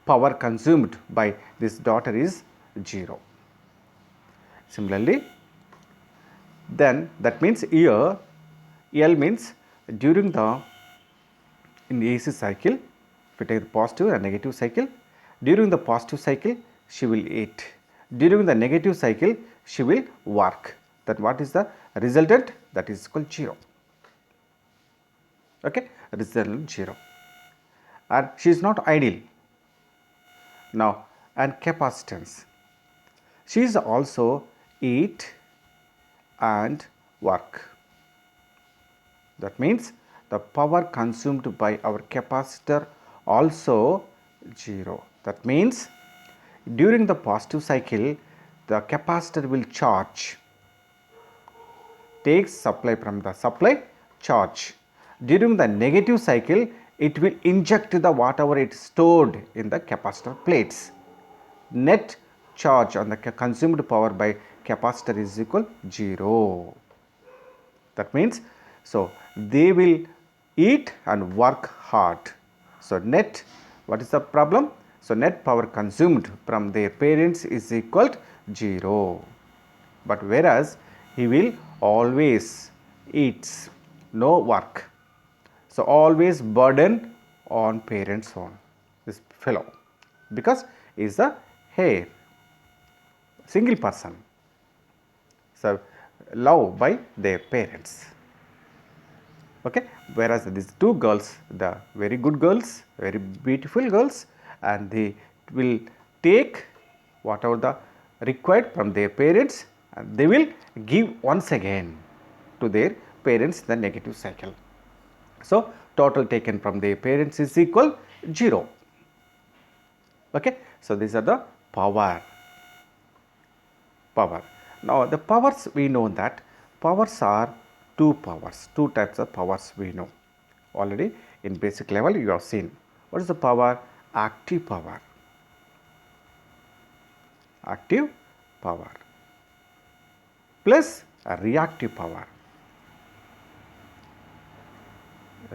power consumed by this daughter is 0. Similarly, then that means here L means during the in the AC cycle, if we take the positive and negative cycle, during the positive cycle she will eat, during the negative cycle she will work. Then what is the resultant? That is equal to 0. Okay, resultant 0, and she is not ideal. Now and capacitance, she is also eat and work. That means the power consumed by our capacitor also 0. That means during the positive cycle the capacitor will charge, takes supply from the supply, charge. During the negative cycle it will inject the whatever it stored in the capacitor plates. Net charge on the consumed power by capacitor is equal 0. That means so they will eat and work hard. So net, what is the problem? So net power consumed from their parents is equal to 0. But whereas he will always eats, no work. So always burden on parents on this fellow, because he is the heir. single person. So, loved by their parents. Okay, whereas these two girls, the very good girls, very beautiful girls, and they will take whatever the required from their parents, and they will give once again to their parents the negative cycle. So, total taken from their parents is equal 0. Okay, so these are the power. Now, the powers, we know that powers are two powers, two types of powers we know. Already in basic level you have seen. What is the power? Active power. Active power plus a reactive power.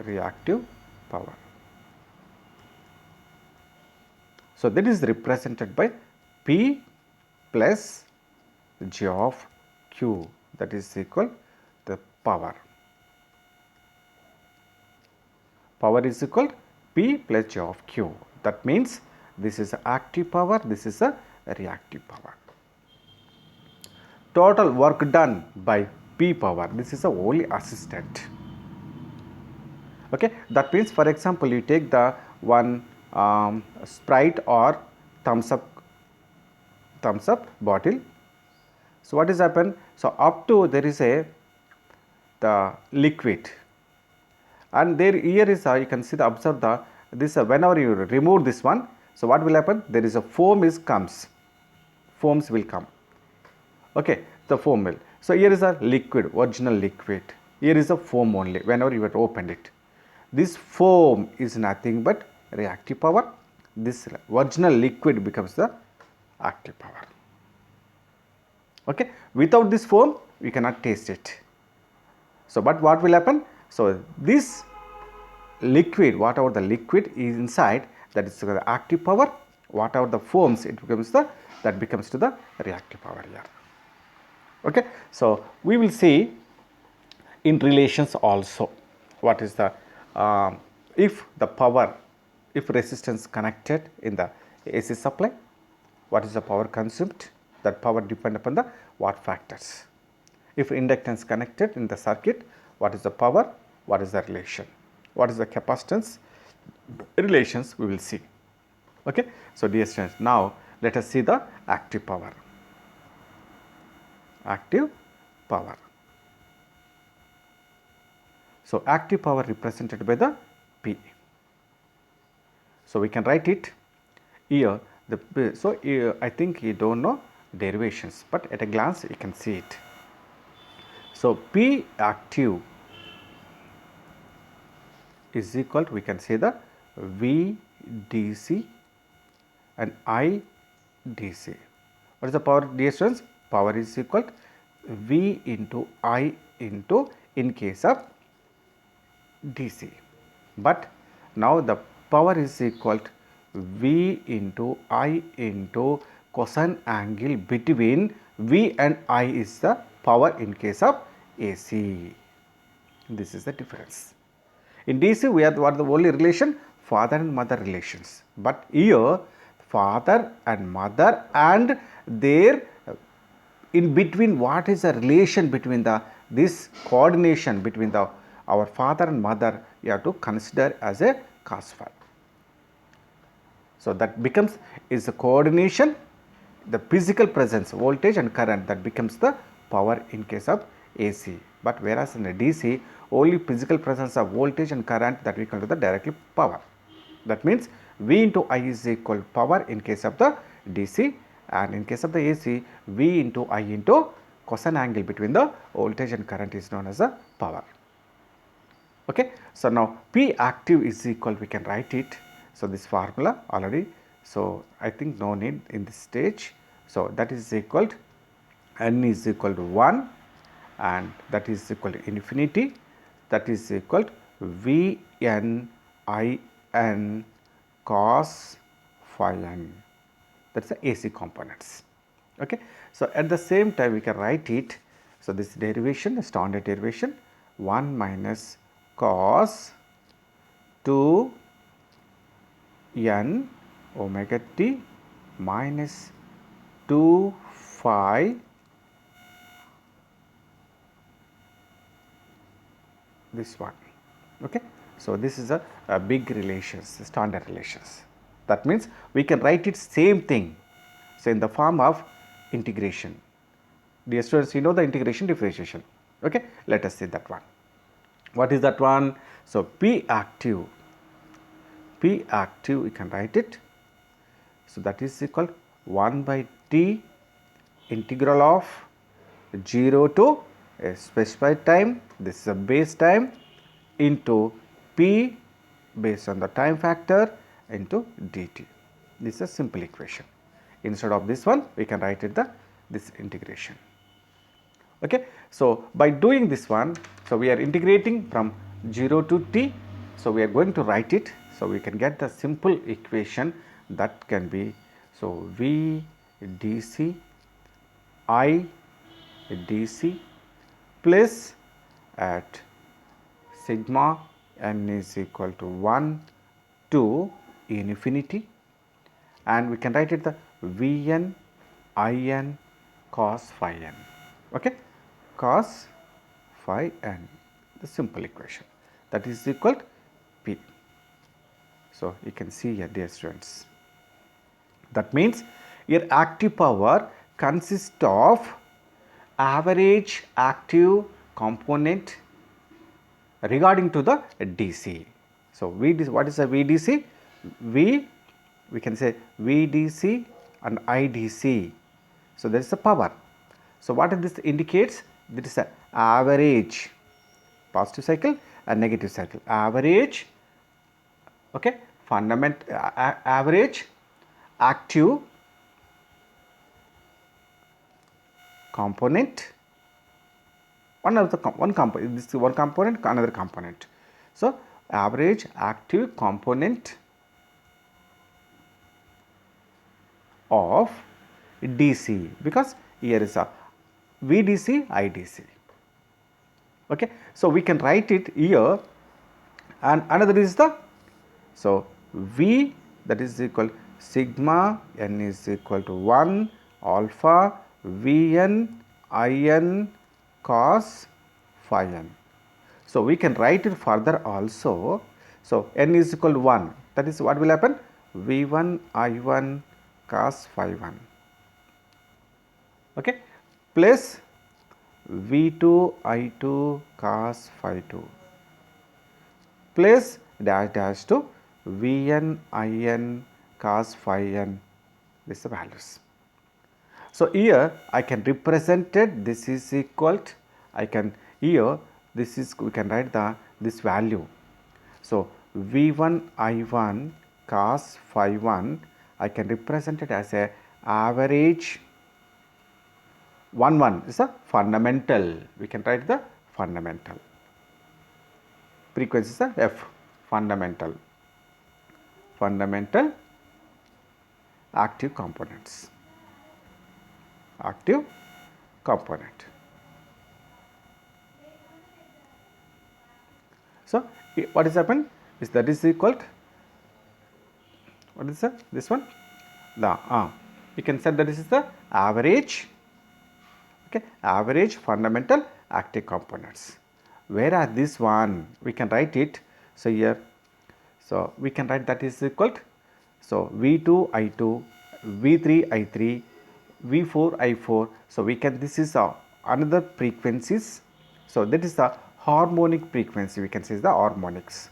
Reactive power. So, that is represented by P plus J of Q, that is equal the power. Power is equal P plus J of Q. That means this is a active power, this is a reactive power. Total work done by P power, this is a only assistant. Okay, that means for example, you take the one Sprite or thumbs up bottle. So, what is happened? So, up to there is a the liquid, and there here is you can see the observe the this whenever you remove this one. So, what will happen? There is a foam foams will come. Okay, the foam will. So, here is a liquid, original liquid. Here is a foam only whenever you have opened it. This foam is nothing but reactive power. This original liquid becomes the active power. Okay, without this foam we cannot taste it. So, but what will happen? So, this liquid, whatever the liquid is inside, that is the active power. Whatever the foams, it becomes the that becomes to the reactive power here. Okay, so we will see in relations also what is the if the power, if resistance connected in the AC supply, what is the power consumed? That power depend upon the watt factors. If inductance connected in the circuit, what is the power? What is the relation? What is the capacitance relations? We will see. Okay, so dear students, now let us see the active power. Active power. So, active power represented by the P. So, we can write it here. So, I think you don't know derivations, but at a glance you can see it. So, P active is equal to, we can say the V DC and I DC. What is the power, dear students? Power is equal to V into I into in case of DC, but now the power is equal to V into I into cosine angle between V and I is the power in case of AC. This is the difference. In DC we have what the only relation? Father and mother relations, but here father and mother and their in between, what is the relation between the this coordination between the our father and mother, you have to consider as a cos phi. So, that becomes is the coordination, the physical presence, voltage and current, that becomes the power in case of AC. But whereas in a DC, only physical presence of voltage and current, that we call the directly power. That means V into I is equal power in case of the DC, and in case of the AC, V into I into cosine angle between the voltage and current is known as the power. Okay. So, now P active is equal, we can write it. So, this formula already, so I think no need in this stage. So, that is equal to N is equal to 1 and that is equal to infinity, that is equal to V N I N cos phi n, that is the AC components. Okay. So, at the same time we can write it. So, this derivation, standard derivation, 1 minus cos 2 n omega t minus 2 phi, this one. Okay. So, this is a big relations, standard relations. That means we can write it same thing. So, in the form of integration. Dear students, you know the integration differentiation. Okay. Let us see that one. What is that one? So, P active, we can write it. So, that is equal 1 by T integral of 0 to a specified time, this is a base time, into P based on the time factor into dt. This is a simple equation. Instead of this one, we can write it this integration. Okay. So, by doing this one, so we are integrating from 0 to t. So, we are going to write it. So, we can get the simple equation that can be, so V dc I dc plus at sigma n is equal to 1 to infinity, and we can write it the Vn In cos phi n. Okay. Cos phi n, the simple equation, that is equal to P. So, you can see here, dear students, that means your active power consists of average active component regarding to the DC. So, what is a VDC? We can say VDC and IDC. So, there is a power. So, what this indicates? This is a average positive cycle and negative cycle. Average, okay, average active component, one component, this is one component, another component. So, average active component of DC, because here is a VDC, IDC. Okay. So, we can write it here, and another is the, so V, that is equal sigma n is equal to 1 alpha Vn In cos phi n. So, we can write it further also. So, n is equal to 1, that is what will happen? V1 I1 cos phi 1, okay, plus V2 I2 cos phi 2 plus dash dash to Vn In cos phi n, this is the values. So, here I can represent it, this is equal to, I can here this is, we can write this value. So, V1 I1 cos phi 1, I can represent it as a average 1 is a fundamental, we can write the fundamental, frequency is a F, fundamental active components, active component. So, what is happened is that is equal to, what is that? This one, we can say that this is the average, okay, average fundamental active components. Whereas this one we can write it, so here, so we can write that is equal to, so V2 I2, V3 I3, V4 I4. So, we can, this is another frequencies. So, that is the harmonic frequency, we can say is the harmonics,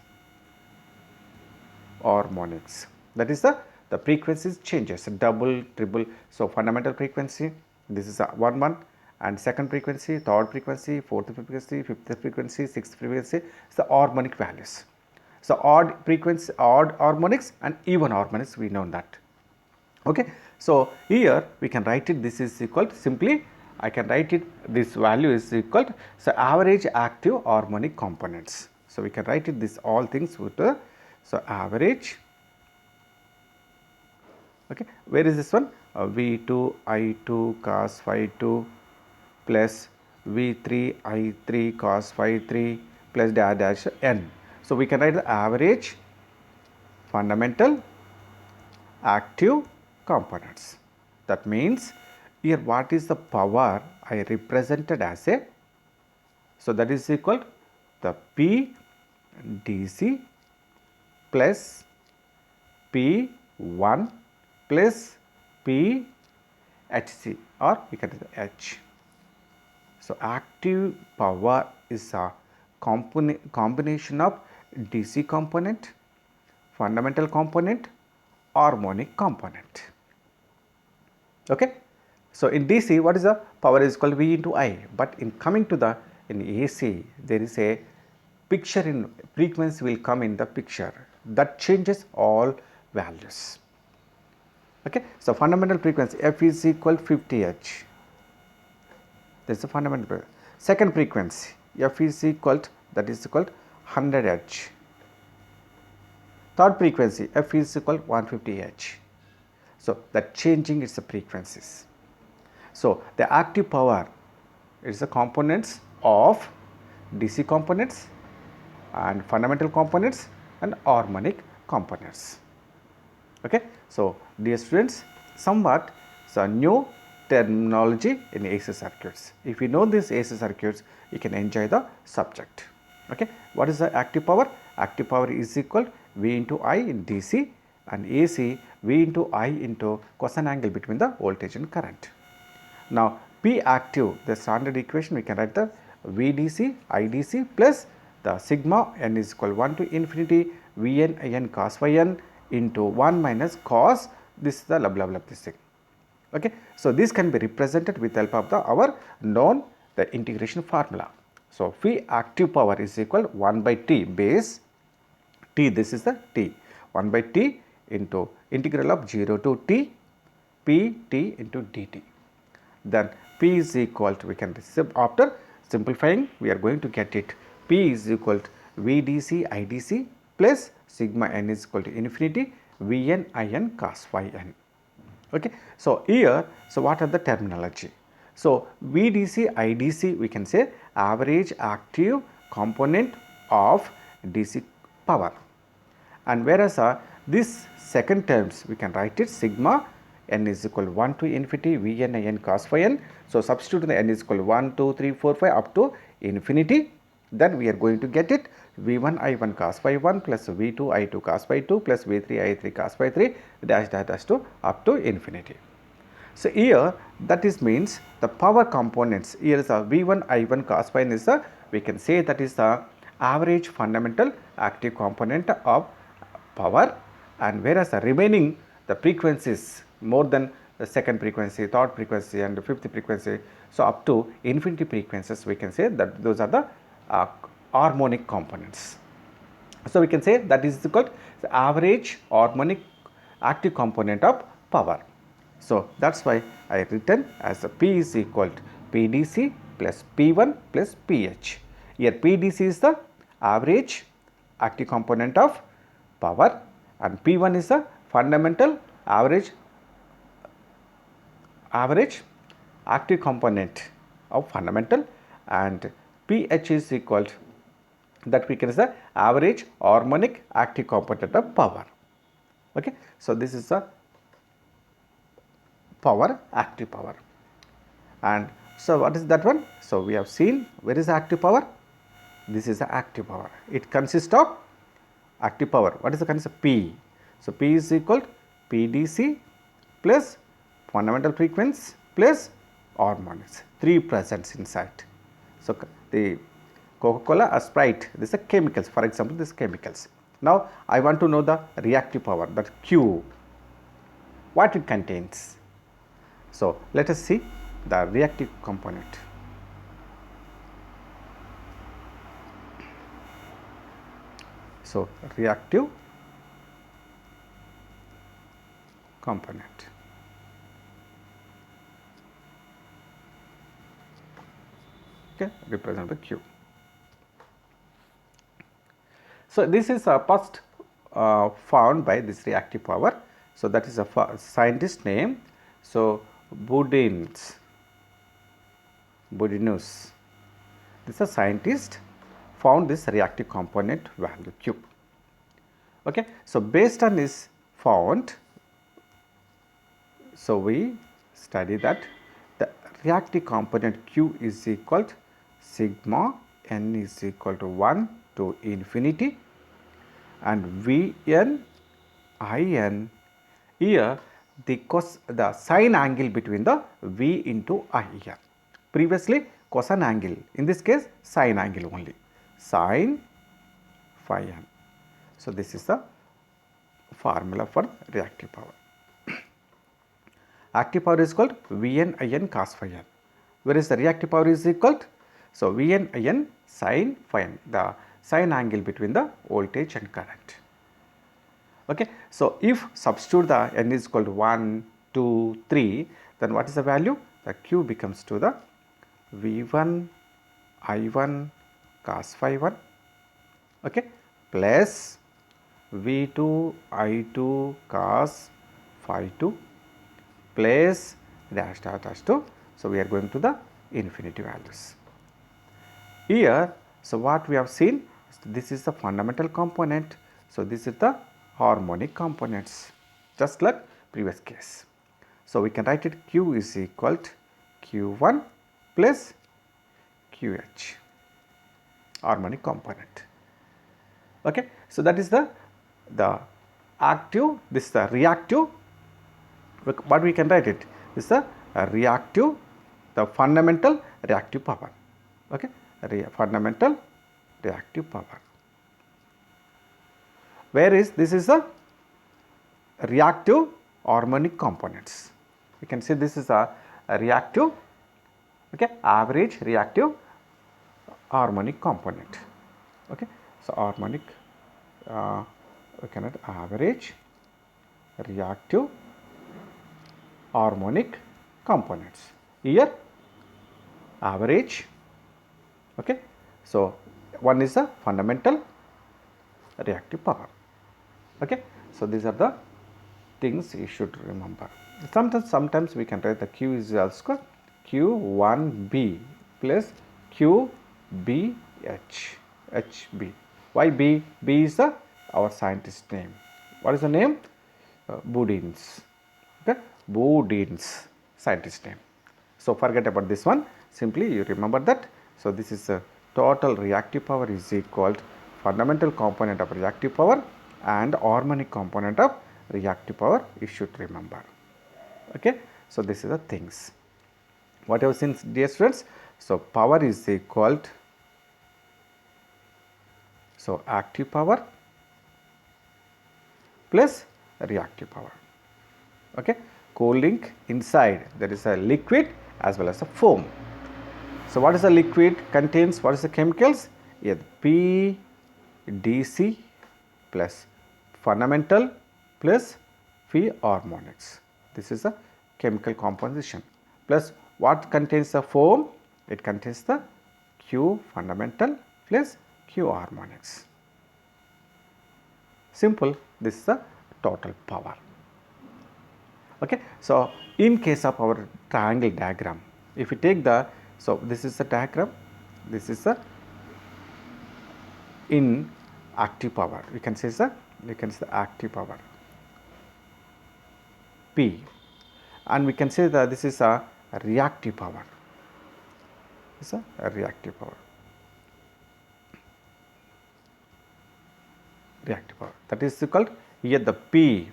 that is the frequencies changes, double, triple. So, fundamental frequency, this is a 1 1, and second frequency, third frequency, fourth frequency, fifth frequency, sixth frequency is the harmonic values. So, odd frequency, odd harmonics and even harmonics, we know that. Okay. So, here we can write it, this is equal to, simply I can write it, this value is equal to, so average active harmonic components. So, we can write it this all things with the, so average, okay, where is this one? V2 I2 cos phi 2 plus V3 I3 cos phi 3 plus dash dash n. So, we can write the average fundamental active components. That means here what is the power I represented as a, so that is equal to the P DC plus P1 plus P HC, or we can do the H. So, active power is a combination of DC component, fundamental component, harmonic component. Okay. So, in DC what is the power is equal to V into I, but in coming to the in AC there is a picture in frequency will come in the picture that changes all values. Okay. So, fundamental frequency F is equal to 50 Hz. That is the fundamental. Second frequency F is equal to, that is equal to 100 Hz. Third frequency F is equal to 150 Hz. So, that changing its frequencies. So, the active power is the components of DC components and fundamental components and harmonic components. Okay. So, dear students, somewhat so new terminology in AC circuits. If you know these AC circuits, you can enjoy the subject. Okay. What is the active power? Active power is equal to V into I in DC, and AC V into I into cosine angle between the voltage and current. Now, P active, the standard equation we can write the VDC IDC plus the sigma n is equal 1 to infinity Vn In cos phi n into 1 minus cos, this is the blah blah this thing. Okay. So, this can be represented with the help of the our known the integration formula. So, P active power is equal 1 by T base T, this is the T, 1 by T into integral of 0 to T P T into dt. Then P is equal to, we can after simplifying we are going to get it, P is equal to VDC IDC plus sigma n is equal to infinity Vn In cos phi n. Okay. So, here, so what are the terminology? So, VDC IDC we can say average active component of DC power, and whereas this second terms we can write it sigma n is equal to 1 to infinity Vn In cos phi n. So, substitute the n is equal to 1, 2, 3, 4, 5 up to infinity, then we are going to get it V1 I1 cos phi 1 plus V2 I2 cos phi 2 plus V3 I3 cos phi 3 dash dash dash to up to infinity. So, here that is means the power components, here is a V1 I1 cos phi n is a, we can say that is the average fundamental active component of power, and whereas the remaining the frequencies more than the second frequency, third frequency and the fifth frequency, so up to infinity frequencies we can say that those are the harmonic components. So, we can say that is equal to the average harmonic active component of power. So, that is why I written as a P is equal to PDC plus P1 plus PH. Here PDC is the average active component of power and P1 is the fundamental average active component of fundamental, and PH is equal to that we can say average harmonic active component of power. Okay. So, this is the power, active power. And so, what is that one? So, we have seen where is the active power? This is the active power. It consists of active power. What is the concept? P. So, P is equal to PDC plus fundamental frequency plus harmonics, 3 presents inside. So, the Coca-Cola or Sprite, this is chemicals, for example, this chemicals. Now, I want to know the reactive power, that Q, what it contains. So, let us see the reactive component. So, reactive component. Okay, represent the Q. So, this is first found by this reactive power. So, that is a scientist name. So, Budinus. This is a scientist found this reactive component value Q. Okay. So, based on this found, so we study that the reactive component Q is equal to sigma n is equal to 1 to infinity, and Vn In here the sine angle between the V into I here. Previously cosine angle, in this case sine angle only, sine phi n. So, this is the formula for reactive power. Active power is called Vn In cos phi n, whereas the reactive power is equal to, so Vn In sin phi n, the sine angle between the voltage and current. Okay. So, if substitute the n is equal to 1, 2, 3, then what is the value? The Q becomes to the V1 I1 cos phi 1, okay, plus V2 I2 cos phi 2 plus dash dash dash 2. So, we are going to the infinity values. Here, so what we have seen, this is the fundamental component. So, this is the harmonic components, just like previous case. So, we can write it Q is equal to Q1 plus QH, harmonic component. Okay. So, that is the active, this is the reactive, what we can write it, this is the reactive, the fundamental reactive power, okay, fundamental reactive power. Whereas this is the reactive harmonic components. You can see this is a reactive, okay, average reactive harmonic component. Okay. So, harmonic, we can write average reactive harmonic components. Here average, okay. So, one is the fundamental reactive power, okay. So, these are the things you should remember. Sometimes we can write the Q is also Q1B plus QBH, HB. Why B? B is the our scientist name. What is the name? Boudin's, okay, Boudin's scientist name. So, forget about this one, simply you remember that. So, this is a total reactive power is equal to fundamental component of reactive power and harmonic component of reactive power, you should remember. Okay. So, this is the things what you have seen, dear students. So, power is equal to, so active power plus reactive power. Okay. Cooling inside, there is a liquid as well as a foam. So, what is the liquid contains, what is the chemicals? Yeah, PDC plus fundamental plus phi harmonics. This is the chemical composition, plus what contains the foam? It contains the Q fundamental plus Q harmonics. Simple, this is the total power. Okay. So, in case of our triangle diagram, if you take the, so this is the diagram, this is the in active power, we can say the active power P, and we can say that this is a reactive power, this is a reactive power, that is called here the P,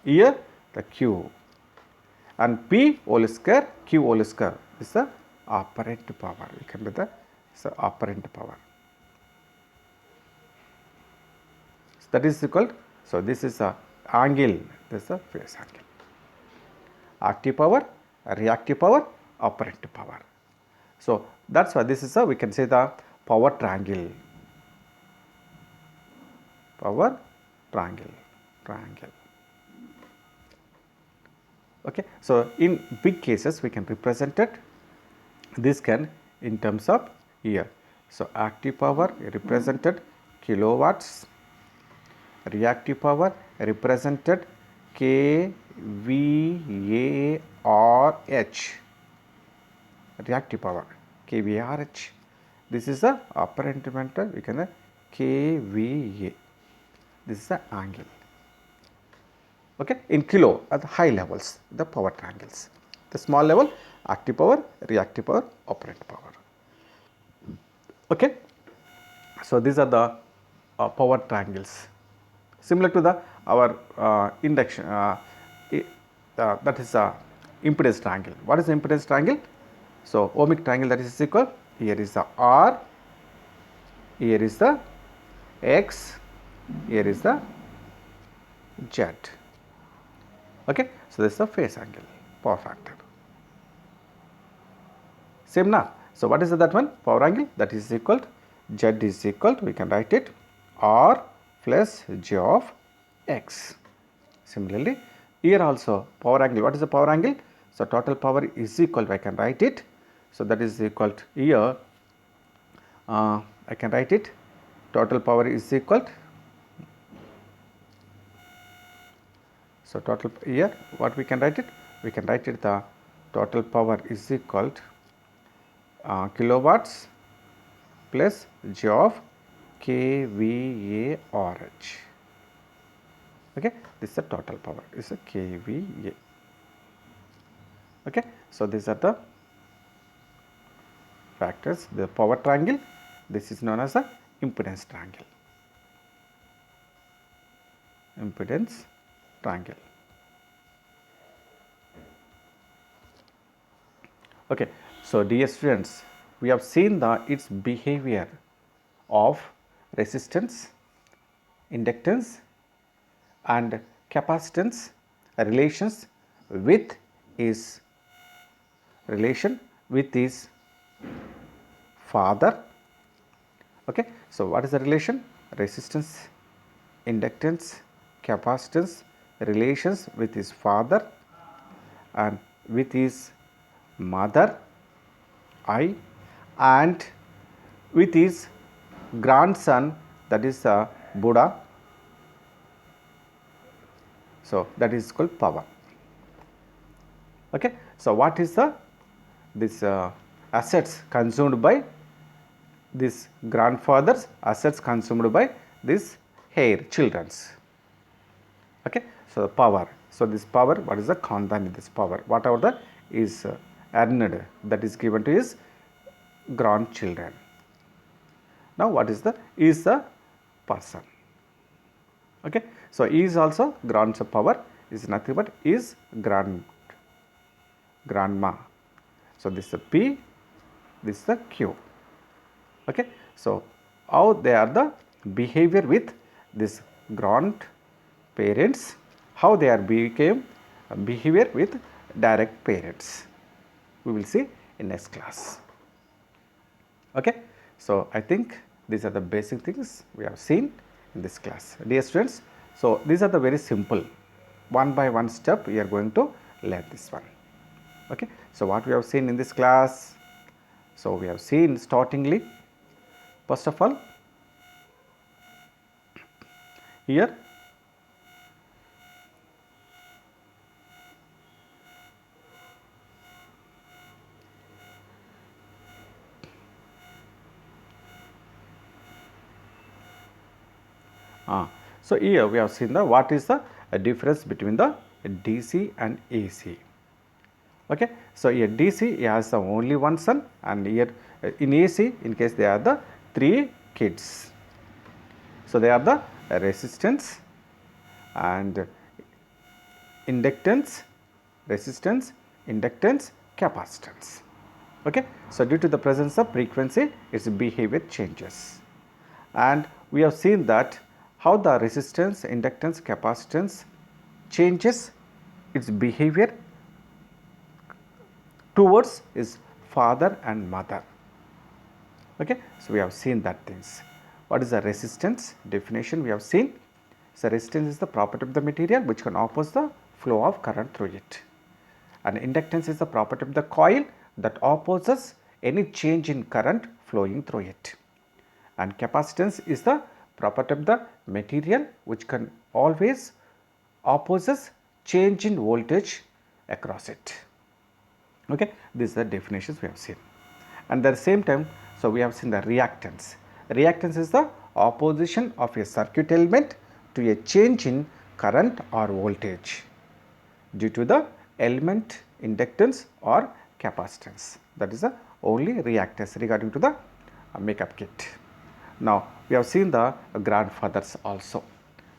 here the Q, and P whole square, Q whole square is the apparent power, we can do the apparent power. So, that is called, so this is a angle, this is a phase angle. Active power, reactive power, apparent power. So, that is why this is a, we can say the power triangle, power triangle. Okay. So, in big cases we can represent it, this can in terms of here. So, active power represented kilowatts, reactive power represented kVARH, reactive power kVARH. This is the apparent meter, we can kVA, this is the angle, okay, in kilo at the high levels, the power triangles. the small level, active power, reactive power, operant power. Okay. So these are the power triangles, similar to the our induction that is the impedance triangle. What is the impedance triangle? So ohmic triangle, that is equal, here is the R, here is the X, here is the Z. Okay. So this is the phase angle, power factor. Same now. So what is that one? Power angle, that is equal to Z is equal to, we can write it, R plus J of X. Similarly, here also power angle, what is the power angle? So total power is equal to, I can write it. So that is equal to, here I can write it, total power is equal to, so total, here what we can write it? We can write it, the total power is equal to kilowatts plus J of kVA RH. Okay, this is the total power, is a kVA. Okay, so these are the factors, the power triangle. This is known as a impedance triangle. Impedance triangle. Okay, so dear students, we have seen the its behavior of resistance, inductance and capacitance relations with his father. Okay, so what is the relation? Resistance, inductance, capacitance relations with his father and with his mother I, and with his grandson, that is Buddha. So that is called power. Okay, so what is the this assets consumed by this grandfather's, assets consumed by this heir children's. Okay, so the power. So this power, what is the content in this power? Whatever the is earned, that is given to his grandchildren. Now what is the person? Okay, so E is also grand's power, is nothing but is grandma. So this is P, this is the Q. Okay, so how they are the behavior with this grandparents, how they are became behavior with direct parents, we will see in next class. Okay, so I think these are the basic things we have seen in this class, dear students. So these are the very simple, one by one step we are going to learn this one. Okay, so what we have seen in this class? So we have seen startingly, first of all, here so here we have seen the what is the difference between the DC and AC. Okay, so here DC has the only one son, and here in AC, in case they are the 3 kids. So they are the resistance and inductance, capacitance. Okay, so due to the presence of frequency, its behavior changes, and we have seen that how the resistance, inductance, capacitance changes its behavior towards his father and mother. Okay, so we have seen that things. What is the resistance? Definition we have seen. So resistance is the property of the material which can oppose the flow of current through it, and inductance is the property of the coil that opposes any change in current flowing through it, and capacitance is the property of the material which can always opposes change in voltage across it. Okay, these are the definitions we have seen, and at the same time, so we have seen the reactance. Reactance is the opposition of a circuit element to a change in current or voltage due to the element inductance or capacitance. That is the only reactance regarding to the makeup kit. Now we have seen the grandfathers also.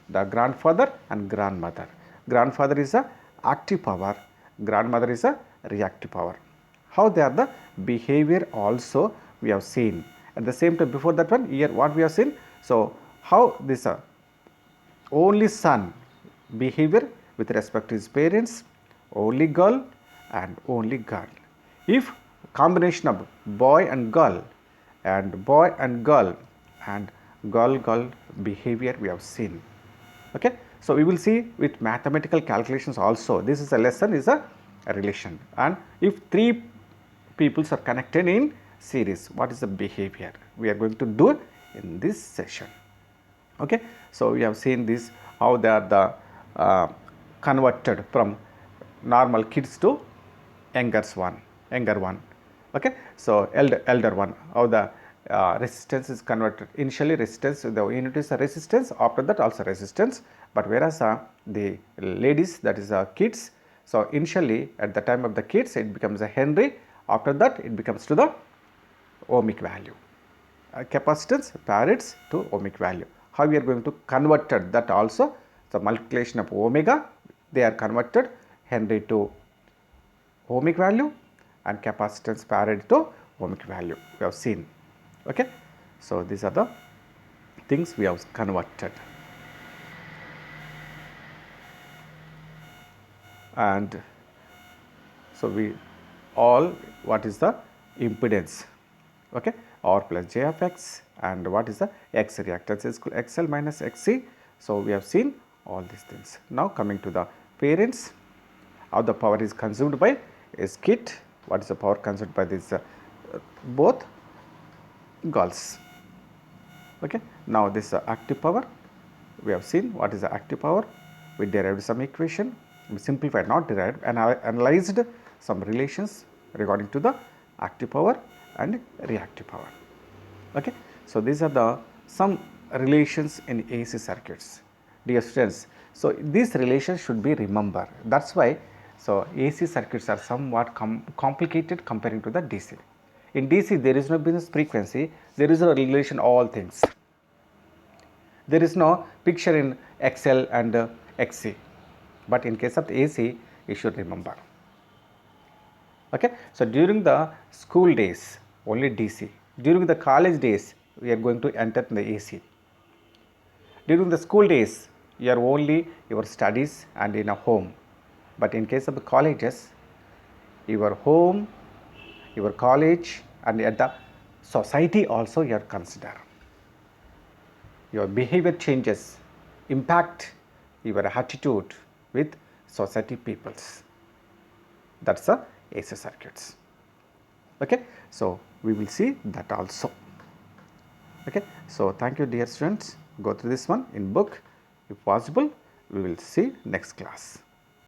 The grandfather and grandmother. Grandfather is a active power, grandmother is a reactive power. How they are the behavior also we have seen. At the same time, before that one, here what we have seen. So how this only son behavior with respect to his parents, only girl and only girl. If combination of boy and girl and girl behavior we have seen. Okay. So we will see with mathematical calculations also. This is a lesson is a relation, and if three peoples are connected in series, what is the behavior we are going to do in this session. Okay. So we have seen this, how they are the converted from normal kids to younger one. Okay. So elder one, how the resistance is converted. Initially resistance, the unit is a resistance, after that also resistance, but whereas the ladies, that is kids, so initially at the time of the kids it becomes a Henry, after that it becomes to the ohmic value. Capacitance farads to ohmic value. How we are going to convert that also, the multiplication of omega, they are converted Henry to ohmic value and capacitance farad to ohmic value we have seen. Okay. So these are the things we have converted. And so we all, what is the impedance? Okay. R plus J of X, and what is the X reactance is XL minus XC. So we have seen all these things. Now coming to the parents, how the power is consumed by is kit. What is the power consumed by this both girls. Okay. Now this active power, we have seen what is the active power. We derived some equation, we simplified, not derived, and analyzed some relations regarding to the active power and reactive power. Okay. So these are the some relations in AC circuits, dear students. So these relations should be remembered. That's why so AC circuits are somewhat complicated comparing to the DC. In DC there is no business frequency, there is a relation all things. There is no picture in XL and XC, but in case of the AC you should remember. Okay. So during the school days only DC, during the college days we are going to enter in the AC. During the school days you are only your studies and in a home, but in case of the colleges, your home, your college and at the society also you are considered. Your behavior changes, impact your attitude with society peoples. That's the AC circuits. Okay. So we will see that also. Okay. So thank you dear students, go through this one in book. If possible, we will see next class.